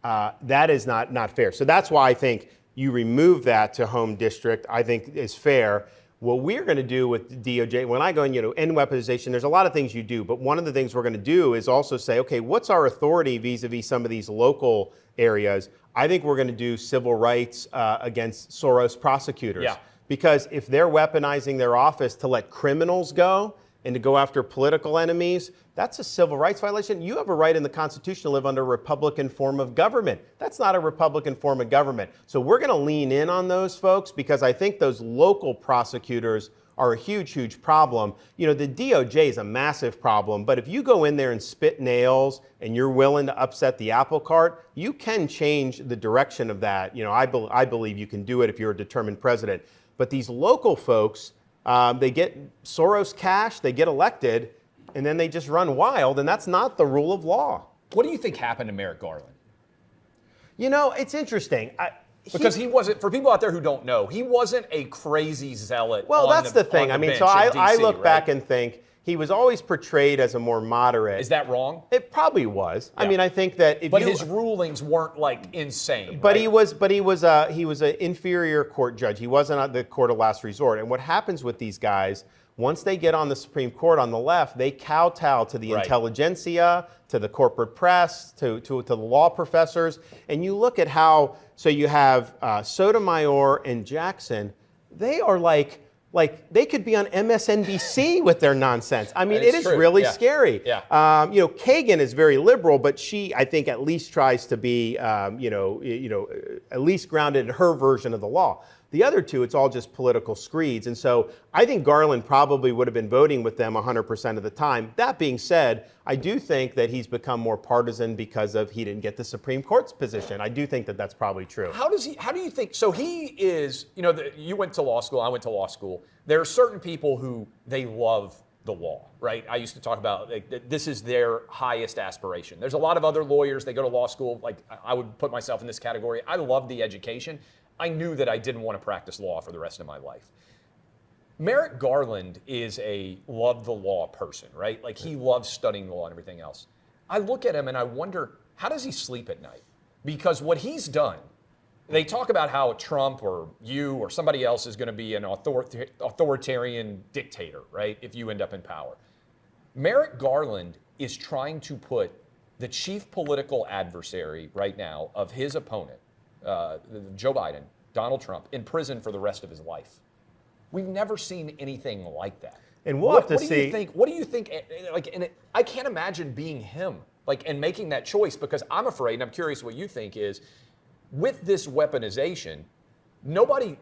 that is not fair. So that's why I think you remove that to home district, I think is fair. What we're going to do with DOJ, when I go and end weaponization, there's a lot of things you do, but one of the things we're going to do is also say, okay, what's our authority vis-a-vis some of these local areas? I think we're going to do civil rights against Soros prosecutors. Yeah. Because if they're weaponizing their office to let criminals go and to go after political enemies, that's a civil rights violation. You have a right in the Constitution to live under a Republican form of government. That's not a Republican form of government. So we're going to lean in on those folks because I think those local prosecutors are a huge, huge problem. The DOJ is a massive problem, but if you go in there and spit nails and you're willing to upset the apple cart, you can change the direction of that. I believe you can do it if you're a determined president. But these local folks, they get Soros cash, they get elected, and then they just run wild, and that's not the rule of law. What do you think happened to Merrick Garland? It's interesting. Because he wasn't, for people out there who don't know, he wasn't a crazy zealot. Well, that's the thing. So I look back and think he was always portrayed as a more moderate. Is that wrong? It probably was. Yeah. I think that his rulings weren't like insane. But right? he was an inferior court judge. He wasn't at the court of last resort. And what happens with these guys, once they get on the Supreme Court on the left, they kowtow to the intelligentsia, to the corporate press, to the law professors. And you look at how, so you have Sotomayor and Jackson, they are like they could be on MSNBC with their nonsense. It is true. really scary. Yeah. Kagan is very liberal, but she, I think, at least tries to be, at least grounded in her version of the law. The other two, it's all just political screeds. And so I think Garland probably would have been voting with them 100% of the time. That being said, I do think that he's become more partisan because of he didn't get the Supreme Court's position. I do think that that's probably true. How do you think, so he is, you went to law school, I went to law school. There are certain people who they love the law, right? I used to talk about this is their highest aspiration. There's a lot of other lawyers, they go to law school, like I would put myself in this category. I love the education. I knew that I didn't want to practice law for the rest of my life. Merrick Garland is a love the law person, right? Like he loves studying the law and everything else. I look at him and I wonder, how does he sleep at night? Because what he's done, they talk about how Trump or you or somebody else is going to be an authoritarian dictator, right, if you end up in power. Merrick Garland is trying to put the chief political adversary right now of his opponent, Joe Biden, Donald Trump, in prison for the rest of his life. We've never seen anything like that. And we'll have to see. What do you think? Like, and I can't imagine being him, like, and making that choice, because I'm afraid, and I'm curious what you think is, with this weaponization, nobody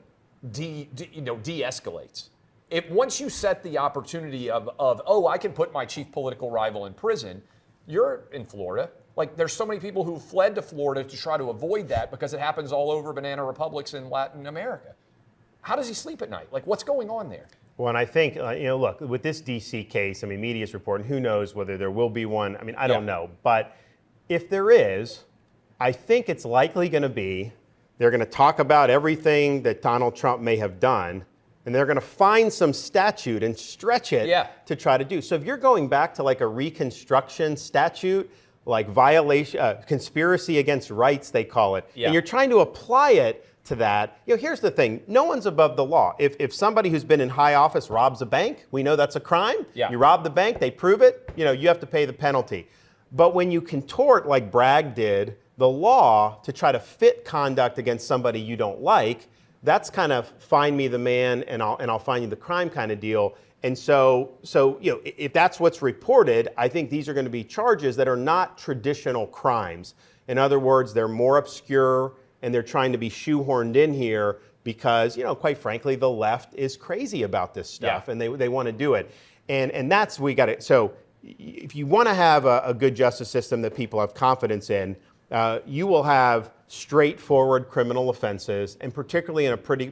de-escalates. If once you set the opportunity of I can put my chief political rival in prison, you're in Florida. Like there's so many people who fled to Florida to try to avoid that because it happens all over banana republics in Latin America. How does he sleep at night? Like what's going on there? Well, and I think, look, with this DC case, I mean, media's reporting, who knows whether there will be one. I mean, I don't know. But if there is, I think it's likely going to be, they're going to talk about everything that Donald Trump may have done, and they're going to find some statute and stretch it to try to do. So if you're going back to like a Reconstruction statute, like violation, conspiracy against rights, they call it, and you're trying to apply it to that, here's the thing, no one's above the law. If somebody who's been in high office robs a bank, we know that's a crime. You rob the bank, they prove it, you have to pay the penalty. But when you contort, like Bragg did, the law to try to fit conduct against somebody you don't like, that's kind of find me the man and I'll find you the crime kind of deal. And so if that's what's reported, I think these are going to be charges that are not traditional crimes. In other words, they're more obscure and they're trying to be shoehorned in here because, quite frankly, the left is crazy about this stuff and they want to do it. And that's, we got it. So if you want to have a good justice system that people have confidence in, you will have straightforward criminal offenses, and particularly in a pretty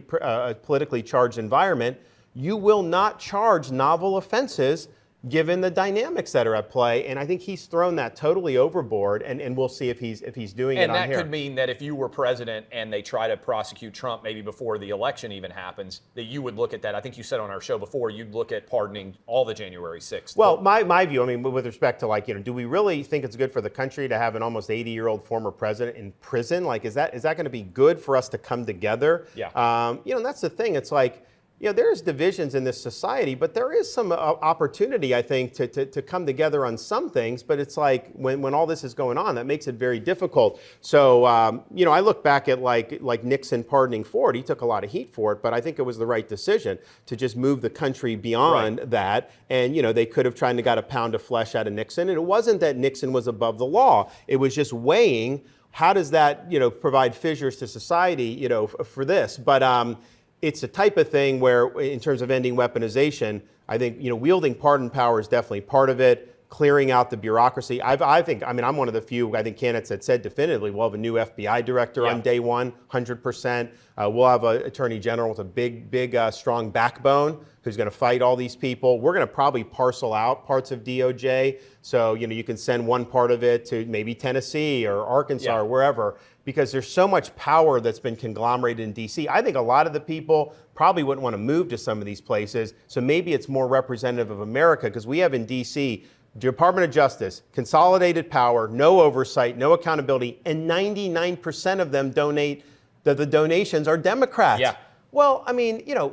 politically charged environment, you will not charge novel offenses given the dynamics that are at play. And I think he's thrown that totally overboard, and we'll see if he's doing it on here. And that could mean that if you were president and they try to prosecute Trump maybe before the election even happens, that you would look at that. I think you said on our show before, you'd look at pardoning all the January 6th. Well, my view, I mean, with respect to do we really think it's good for the country to have an almost 80-year-old former president in prison? Like, is that going to be good for us to come together? And that's the thing. It's like, there's divisions in this society, but there is some opportunity, I think, to come together on some things. But it's like when all this is going on, that makes it very difficult. So, I look back at like Nixon pardoning Ford. He took a lot of heat for it, but I think it was the right decision to just move the country beyond that. And, they could have tried to got a pound of flesh out of Nixon. And it wasn't that Nixon was above the law. It was just weighing how does that, provide fissures to society, for this. But it's a type of thing where, in terms of ending weaponization, I think wielding pardon power is definitely part of it. Clearing out the bureaucracy. I'm one of the few candidates that said definitively we'll have a new FBI director on day one, 100%. We'll have an attorney general with a big, strong backbone who's going to fight all these people. We're going to probably parcel out parts of DOJ, so you can send one part of it to maybe Tennessee or Arkansas or wherever, because there's so much power that's been conglomerated in D.C. I think a lot of the people probably wouldn't want to move to some of these places, so maybe it's more representative of America, because we have in D.C. Department of Justice, consolidated power, no oversight, no accountability, and 99% of them donate, the donations are Democrats. Well,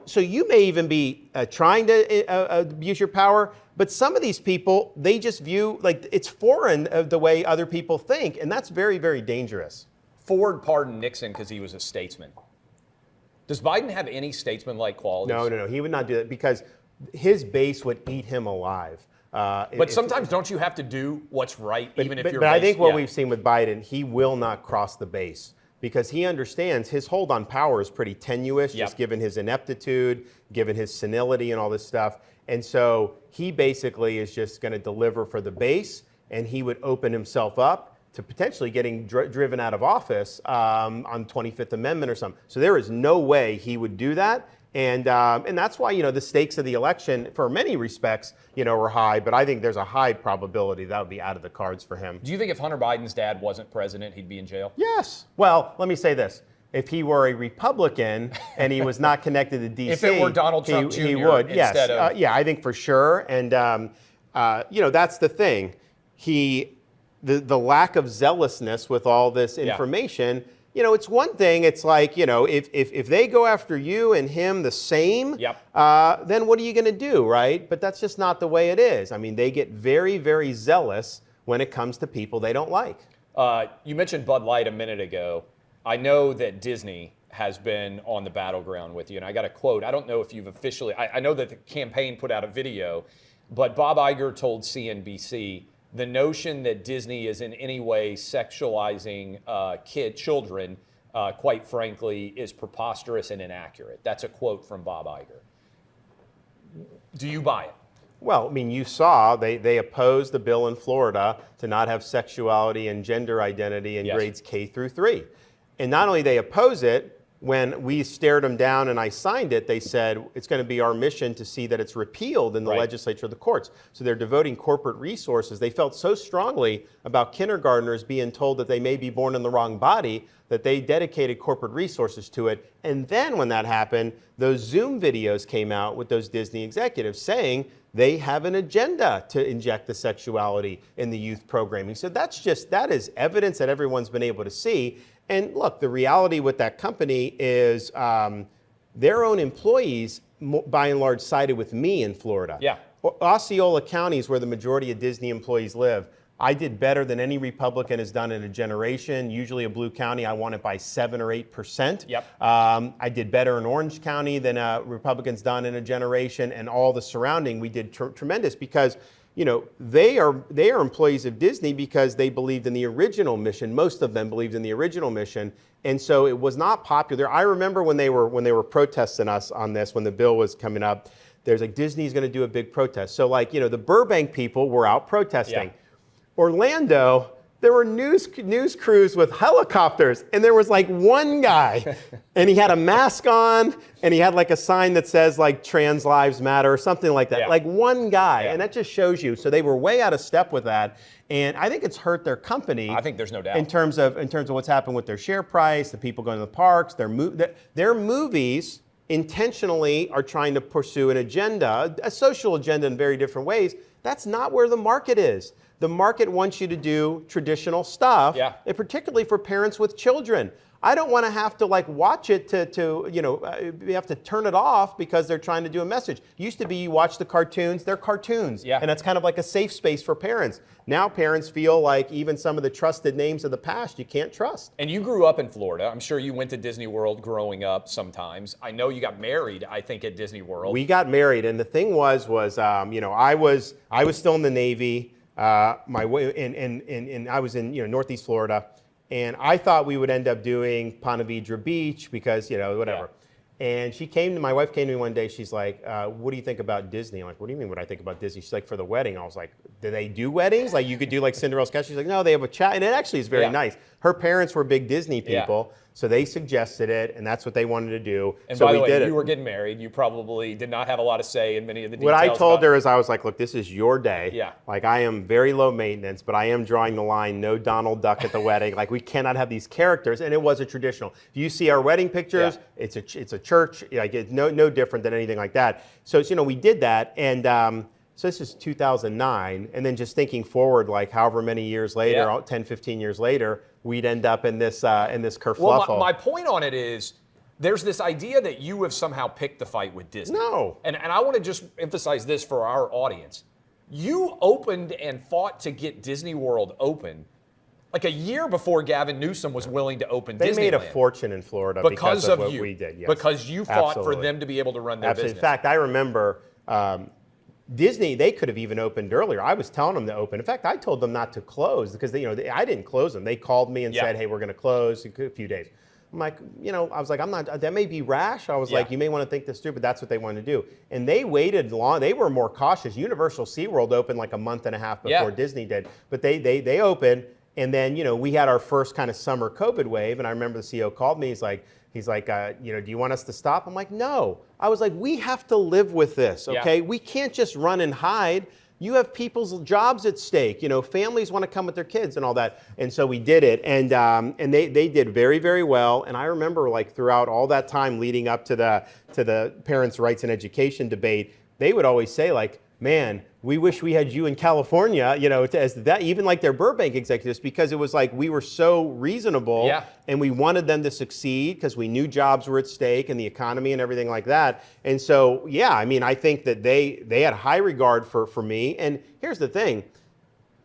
so you may even be trying to abuse your power, but some of these people, they just view, like, it's foreign of the way other people think, and that's very, very dangerous. Ford pardoned Nixon because he was a statesman. Does Biden have any statesman-like qualities? No, he would not do that, because his base would eat him alive. But sometimes don't you have to do what's right, even if you're But I think what we've seen with Biden, he will not cross the base. because he understands his hold on power is pretty tenuous, just given his ineptitude, given his senility and all this stuff. And so he basically is just going to deliver for the base, and he would open himself up to potentially getting driven out of office on 25th Amendment or something. So there is no way he would do that. And that's why, the stakes of the election, for many respects, were high. But I think there's a high probability that would be out of the cards for him. Do you think if Hunter Biden's dad wasn't president, he'd be in jail? Yes. Well, let me say this. If he were a Republican and he was not connected to D.C., if it were Donald Trump Jr. he would. Yes. Yeah, I think for sure. And, that's the thing. The lack of zealousness with all this information, it's one thing. It's like, if they go after you and him the same, then what are you going to do, right? But that's just not the way it is. I mean, they get very, very zealous when it comes to people they don't like. You mentioned Bud Light a minute ago. I know that Disney has been on the battleground with you, and I got a quote. I don't know if you've officially, I know that the campaign put out a video, but Bob Iger told CNBC, the notion that Disney is in any way sexualizing children, quite frankly, is preposterous and inaccurate. That's a quote from Bob Iger. Do you buy it? Well, I mean, you saw they opposed the bill in Florida to not have sexuality and gender identity in grades K through 3. And not only they oppose it, when we stared them down and I signed it, they said it's going to be our mission to see that it's repealed in the legislature of the courts. So they're devoting corporate resources. They felt so strongly about kindergartners being told that they may be born in the wrong body that they dedicated corporate resources to it. And then when that happened, those Zoom videos came out with those Disney executives saying they have an agenda to inject the sexuality in the youth programming. So that is evidence that everyone's been able to see. And look, the reality with that company is their own employees, by and large, sided with me in Florida. Yeah. Osceola County is where the majority of Disney employees live. I did better than any Republican has done in a generation. Usually a blue county, I won it by 7 or 8%. Yep. I did better in Orange County than Republicans done in a generation, and all the surrounding, we did tremendous because they are employees of Disney because they believed in the original mission. Most of them believed in the original mission, and so it was not popular. I remember when they were protesting us on this, when the bill was coming up. There's like Disney's going to do a big protest. So the Burbank people were out protesting. Yeah. Orlando, there were news crews with helicopters, and there was like one guy, and he had a mask on, and he had like a sign that says like trans lives matter or something like that. Yeah. Like one guy, and that just shows you. So they were way out of step with that, and I think it's hurt their company. I think there's no doubt in terms of what's happened with their share price, the people going to the parks, their movies intentionally are trying to pursue an agenda, a social agenda in very different ways. That's not where the market is. The market wants you to do traditional stuff, and particularly for parents with children. I don't want to have to watch it you have to turn it off because they're trying to do a message. Used to be you watch the cartoons, they're cartoons. And that's kind of like a safe space for parents. Now parents feel like even some of the trusted names of the past you can't trust. And you grew up in Florida. I'm sure you went to Disney World growing up sometimes. I know you got married, I think, at Disney World. We got married, and the thing was I was still in the Navy. I was in Northeast Florida, and I thought we would end up doing Ponte Vedra Beach because whatever. And my wife came to me one day. She's like, "What do you think about Disney?" I'm like, "What do you mean? What I think about Disney?" She's like, "For the wedding." I was like, "Do they do weddings? Like you could do like Cinderella's Castle?" She's like, "No, they have a chat," and it actually is very nice. Her parents were big Disney people. So they suggested it, and that's what they wanted to do. And so by the we way, did you were getting married. You probably did not have a lot of say in many of the details. What I told her is I was like, look, this is your day. Yeah. Like, I am very low maintenance, but I am drawing the line, no Donald Duck at the wedding. Like, we cannot have these characters, and it was a traditional. If you see our wedding pictures, it's a church. Like, it's no different than anything like that. So we did that, and so this is 2009, and then just thinking forward, like however many years later, 10, 15 years later, we'd end up in this kerfuffle. Well, my point on it is there's this idea that you have somehow picked the fight with Disney. No. And I want to just emphasize this for our audience. You opened and fought to get Disney World open like a year before Gavin Newsom was willing to open Disneyland. They made a fortune in Florida because of what we did. Yes. Because you fought Absolutely. for them to be able to run their business. In fact, I remember Disney, they could have even opened earlier. I was telling them to open. In fact, I told them not to close because I didn't close them. They called me and said, hey, we're going to close a few days. I'm like, I was like, that may be rash. I was like, you may want to think this through, but that's what they wanted to do. And they waited long. They were more cautious. Universal SeaWorld opened like a month and a half before Disney did. But they opened. And then, we had our first kind of summer COVID wave. And I remember the CEO called me. He's like, do you want us to stop? I'm like, no. I was like, we have to live with this, okay? Yeah. We can't just run and hide. You have people's jobs at stake. Families want to come with their kids and all that. And so we did it. And they did very, very well. And I remember like throughout all that time leading up to the parents' rights and education debate, they would always say like, man, we wish we had you in California, as that, even like their Burbank executives, because it was like we were so reasonable and we wanted them to succeed because we knew jobs were at stake and the economy and everything like that. And so, I think that they had high regard for me. And here's the thing.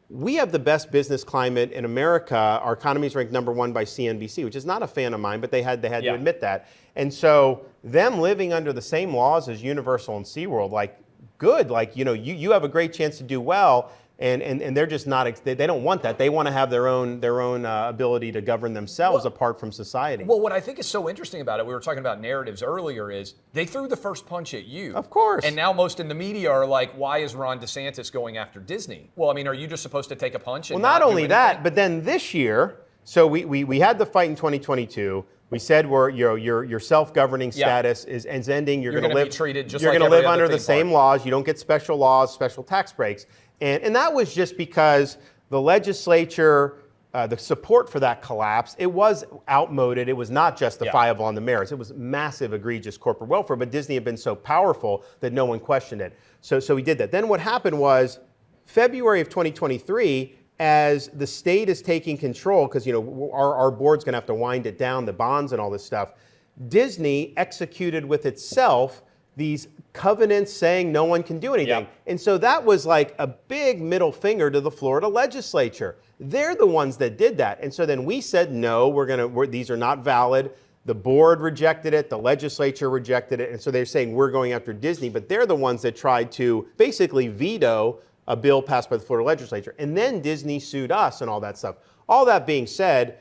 We have the best business climate in America. Our economy is ranked #1 by CNBC, which is not a fan of mine, but they had to admit that. And so them living under the same laws as Universal and SeaWorld, like, good, like, you have a great chance to do well, and they're just not, they don't want that. They want to have their own ability to govern themselves apart from society. Well, what I think is so interesting about it, we were talking about narratives earlier, is they threw the first punch at you. Of course. And now most in the media are like, why is Ron DeSantis going after Disney? Well, are you just supposed to take a punch? And not only that, but then this year, so we had the fight in 2022. We said your self-governing status is ending. You're going to live treated just you're like going to live under the theme same park. laws. You don't get special laws, special tax breaks, and that was just because the legislature, the support for that collapse, it was outmoded. It was not justifiable on the merits. It was massive, egregious corporate welfare. But Disney had been so powerful that no one questioned it. So we did that. Then what happened was February of 2023. As the state is taking control, because our board's going to have to wind it down, the bonds and all this stuff, Disney executed with itself these covenants saying no one can do anything. Yep. And so that was like a big middle finger to the Florida legislature. They're the ones that did that. And so then we said, no, these are not valid. The board rejected it. The legislature rejected it. And so they're saying we're going after Disney, but they're the ones that tried to basically veto a bill passed by the Florida legislature. And then Disney sued us and all that stuff. All that being said,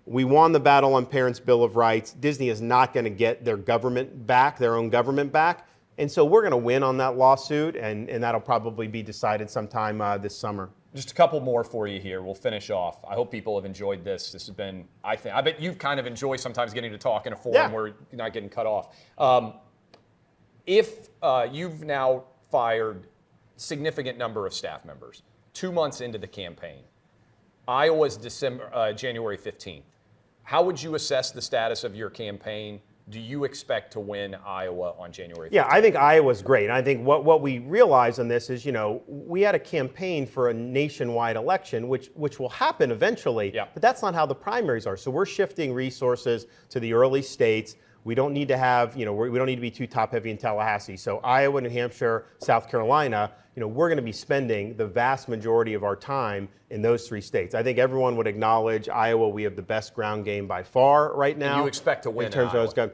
we won the battle on Parents' Bill of Rights. Disney is not going to get their government back, their own government back. And so we're going to win on that lawsuit, and that'll probably be decided sometime this summer. Just a couple more for you here. We'll finish off. I hope people have enjoyed this. This has been, I bet you've kind of enjoyed sometimes getting to talk in a forum where you're not getting cut off. If you've now fired significant number of staff members, 2 months into the campaign, Iowa's January 15th. How would you assess the status of your campaign? Do you expect to win Iowa on January 15th? Yeah, I think Iowa's great. I think what we realize on this is, we had a campaign for a nationwide election, which will happen eventually, but that's not how the primaries are. So we're shifting resources to the early states. We don't need to have, we don't need to be too top heavy in Tallahassee. So Iowa, New Hampshire, South Carolina, we're going to be spending the vast majority of our time in those 3 states. I think everyone would acknowledge Iowa, we have the best ground game by far right now. And you expect to win in terms of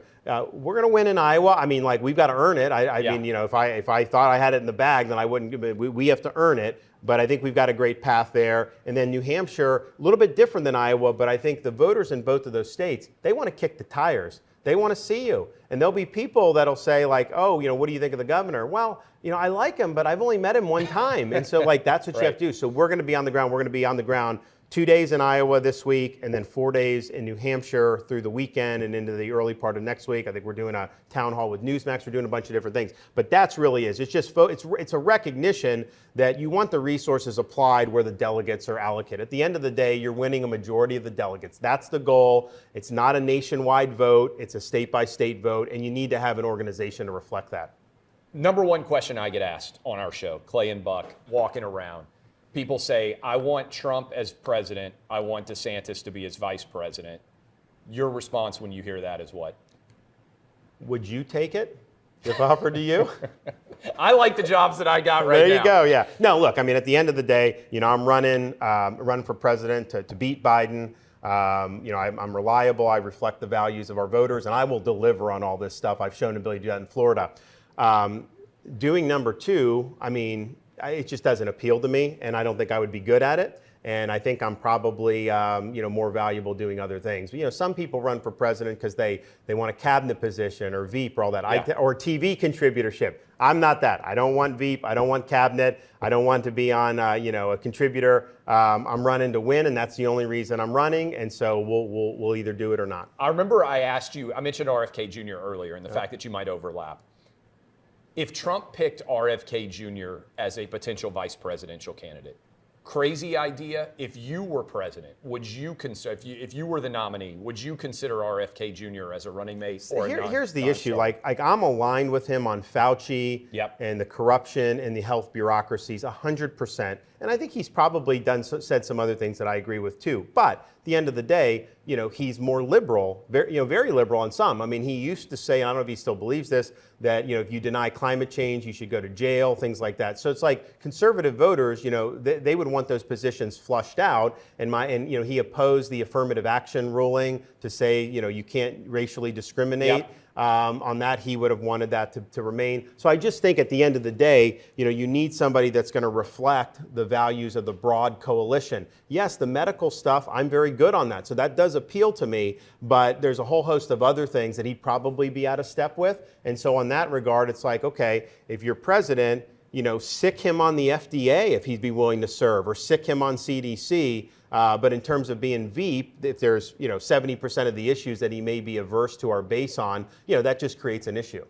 we're going to win in Iowa. We've got to earn it. I mean, if I thought I had it in the bag, then I wouldn't. We have to earn it. But I think we've got a great path there. And then New Hampshire, a little bit different than Iowa, but I think the voters in both of those states, they want to kick the tires. They want to see you. And there'll be people that'll say like, oh, what do you think of the governor? Well, I like him, but I've only met him one time. And so that's what you have to do. So we're going to be on the ground. We're going to be on the ground 2 days in Iowa this week, and then 4 days in New Hampshire through the weekend and into the early part of next week. I think we're doing a town hall with Newsmax. We're doing a bunch of different things. But that's really is. It's just it's a recognition that you want the resources applied where the delegates are allocated. At the end of the day, you're winning a majority of the delegates. That's the goal. It's not a nationwide vote. It's a state-by-state vote, and you need to have an organization to reflect that. Number one question I get asked on our show, Clay and Buck, walking around. People say, I want Trump as president. I want DeSantis to be his vice president. Your response when you hear that is what? Would you take it if offered to you? I like the jobs that I got right now. There you go, yeah. No, look, at the end of the day, I'm running for president to beat Biden. I'm reliable. I reflect the values of our voters, and I will deliver on all this stuff. I've shown ability to do that in Florida. doing number two, I mean, it just doesn't appeal to me, and I don't think I would be good at it. And I think I'm probably, more valuable doing other things. Some people run for president because they want a cabinet position or VP or all that, or TV contributorship. I'm not that. I don't want VP. I don't want cabinet. I don't want to be on, a contributor. I'm running to win, and that's the only reason I'm running. And so we'll either do it or not. I remember I asked you. I mentioned RFK Jr. earlier, and the fact that you might overlap. If Trump picked RFK Jr. as a potential vice presidential candidate. Crazy idea. If you were president, would you consider, if you were the nominee, would you consider RFK Jr. as a running mate? Or here's the issue. Like I'm aligned with him on Fauci and the corruption and the health bureaucracies 100%. And I think he's probably said some other things that I agree with too. But at the end of the day, he's more liberal, very liberal on some. I mean, he used to say, I don't know if he still believes this, that, if you deny climate change, you should go to jail, things like that. So it's like conservative voters, they would want those positions flushed out. And he opposed the affirmative action ruling to say, you can't racially discriminate. Yep. On that, he would have wanted that to remain. So I just think at the end of the day, you need somebody that's going to reflect the values of the broad coalition. Yes, the medical stuff, I'm very good on that. So that does appeal to me, but there's a whole host of other things that he'd probably be out of step with. And so on that regard, it's like, okay, if you're president, sick him on the FDA if he'd be willing to serve, or sick him on CDC. But in terms of being VP, if there's 70% of the issues that he may be averse to our base on, that just creates an issue.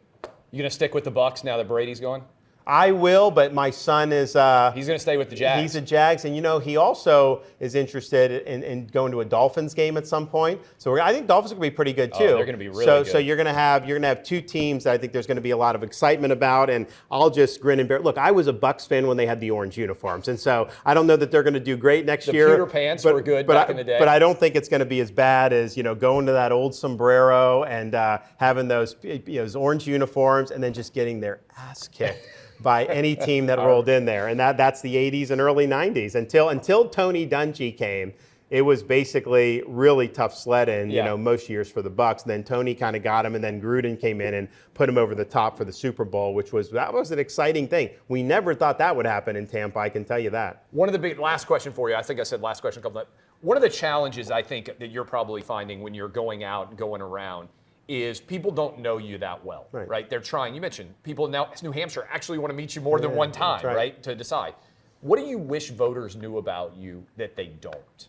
You gonna stick with the Bucs now that Brady's gone? I will, but my son is... he's going to stay with the Jags. He's a Jags, and he also is interested in going to a Dolphins game at some point. So I think Dolphins are going to be pretty good too. Oh, they're going to be really good. So you're going to have two teams that I think there's going to be a lot of excitement about, and I'll just grin and bear. Look, I was a Bucs fan when they had the orange uniforms, and so I don't know that they're going to do great next year. The Peter Pants were good back in the day. But I don't think it's going to be as bad as going to that old sombrero and having those orange uniforms and then just getting their ass kicked by any team that rolled in there. And that's the 80s and early 90s. Until Tony Dungy came, it was basically really tough sledding, most years for the Bucs. And then Tony kind of got him, and then Gruden came in and put him over the top for the Super Bowl, that was an exciting thing. We never thought that would happen in Tampa, I can tell you that. One of the big, last question for you, I think I said last question a couple of times. One of the challenges I think that you're probably finding when you're going out and going around is people don't know you that well, right? They're trying. You mentioned people now, New Hampshire actually want to meet you more than one time, right, to decide. What do you wish voters knew about you that they don't?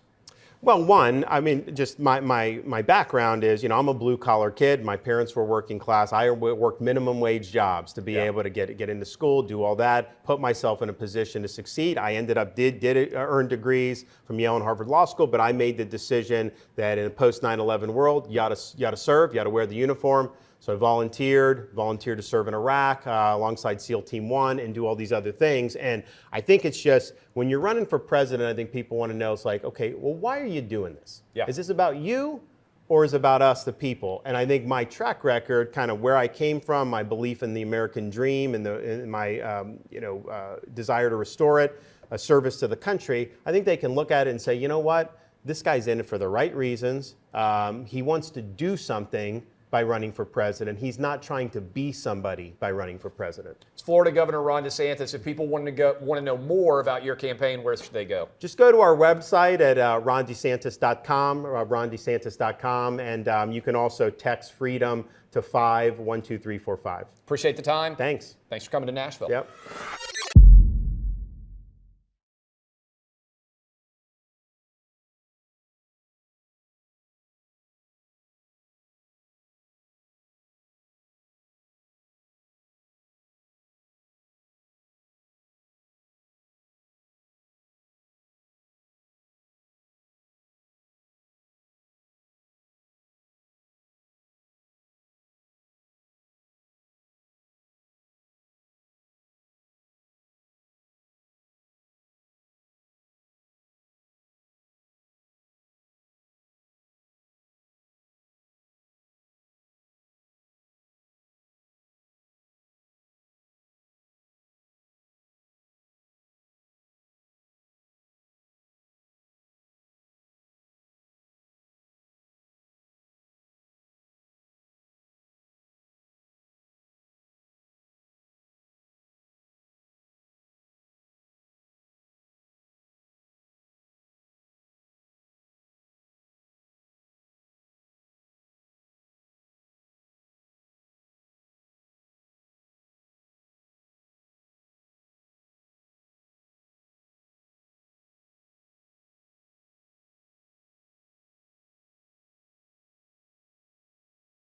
Well, one, I mean, just my background is, I'm a blue collar kid. My parents were working class. I worked minimum wage jobs to be able to get into school, do all that, put myself in a position to succeed. I ended up did earn degrees from Yale and Harvard Law School, but I made the decision that in a post 9/11 world, you ought to serve, you ought to wear the uniform. So I volunteered to serve in Iraq alongside SEAL Team 1 and do all these other things. And I think it's just, when you're running for president, I think people want to know, it's like, okay, well, why are you doing this? Yeah. Is this about you, or is it about us, the people? And I think my track record, kind of where I came from, my belief in the American dream and my desire to restore it, a service to the country, I think they can look at it and say, you know what? This guy's in it for the right reasons. He wants to do something by running for president. He's not trying to be somebody by running for president. It's Florida Governor Ron DeSantis. If people want to know more about your campaign, where should they go? Just go to our website at rondesantis.com, rondesantis.com, and you can also text FREEDOM to 512345. Appreciate the time. Thanks. Thanks for coming to Nashville. Yep.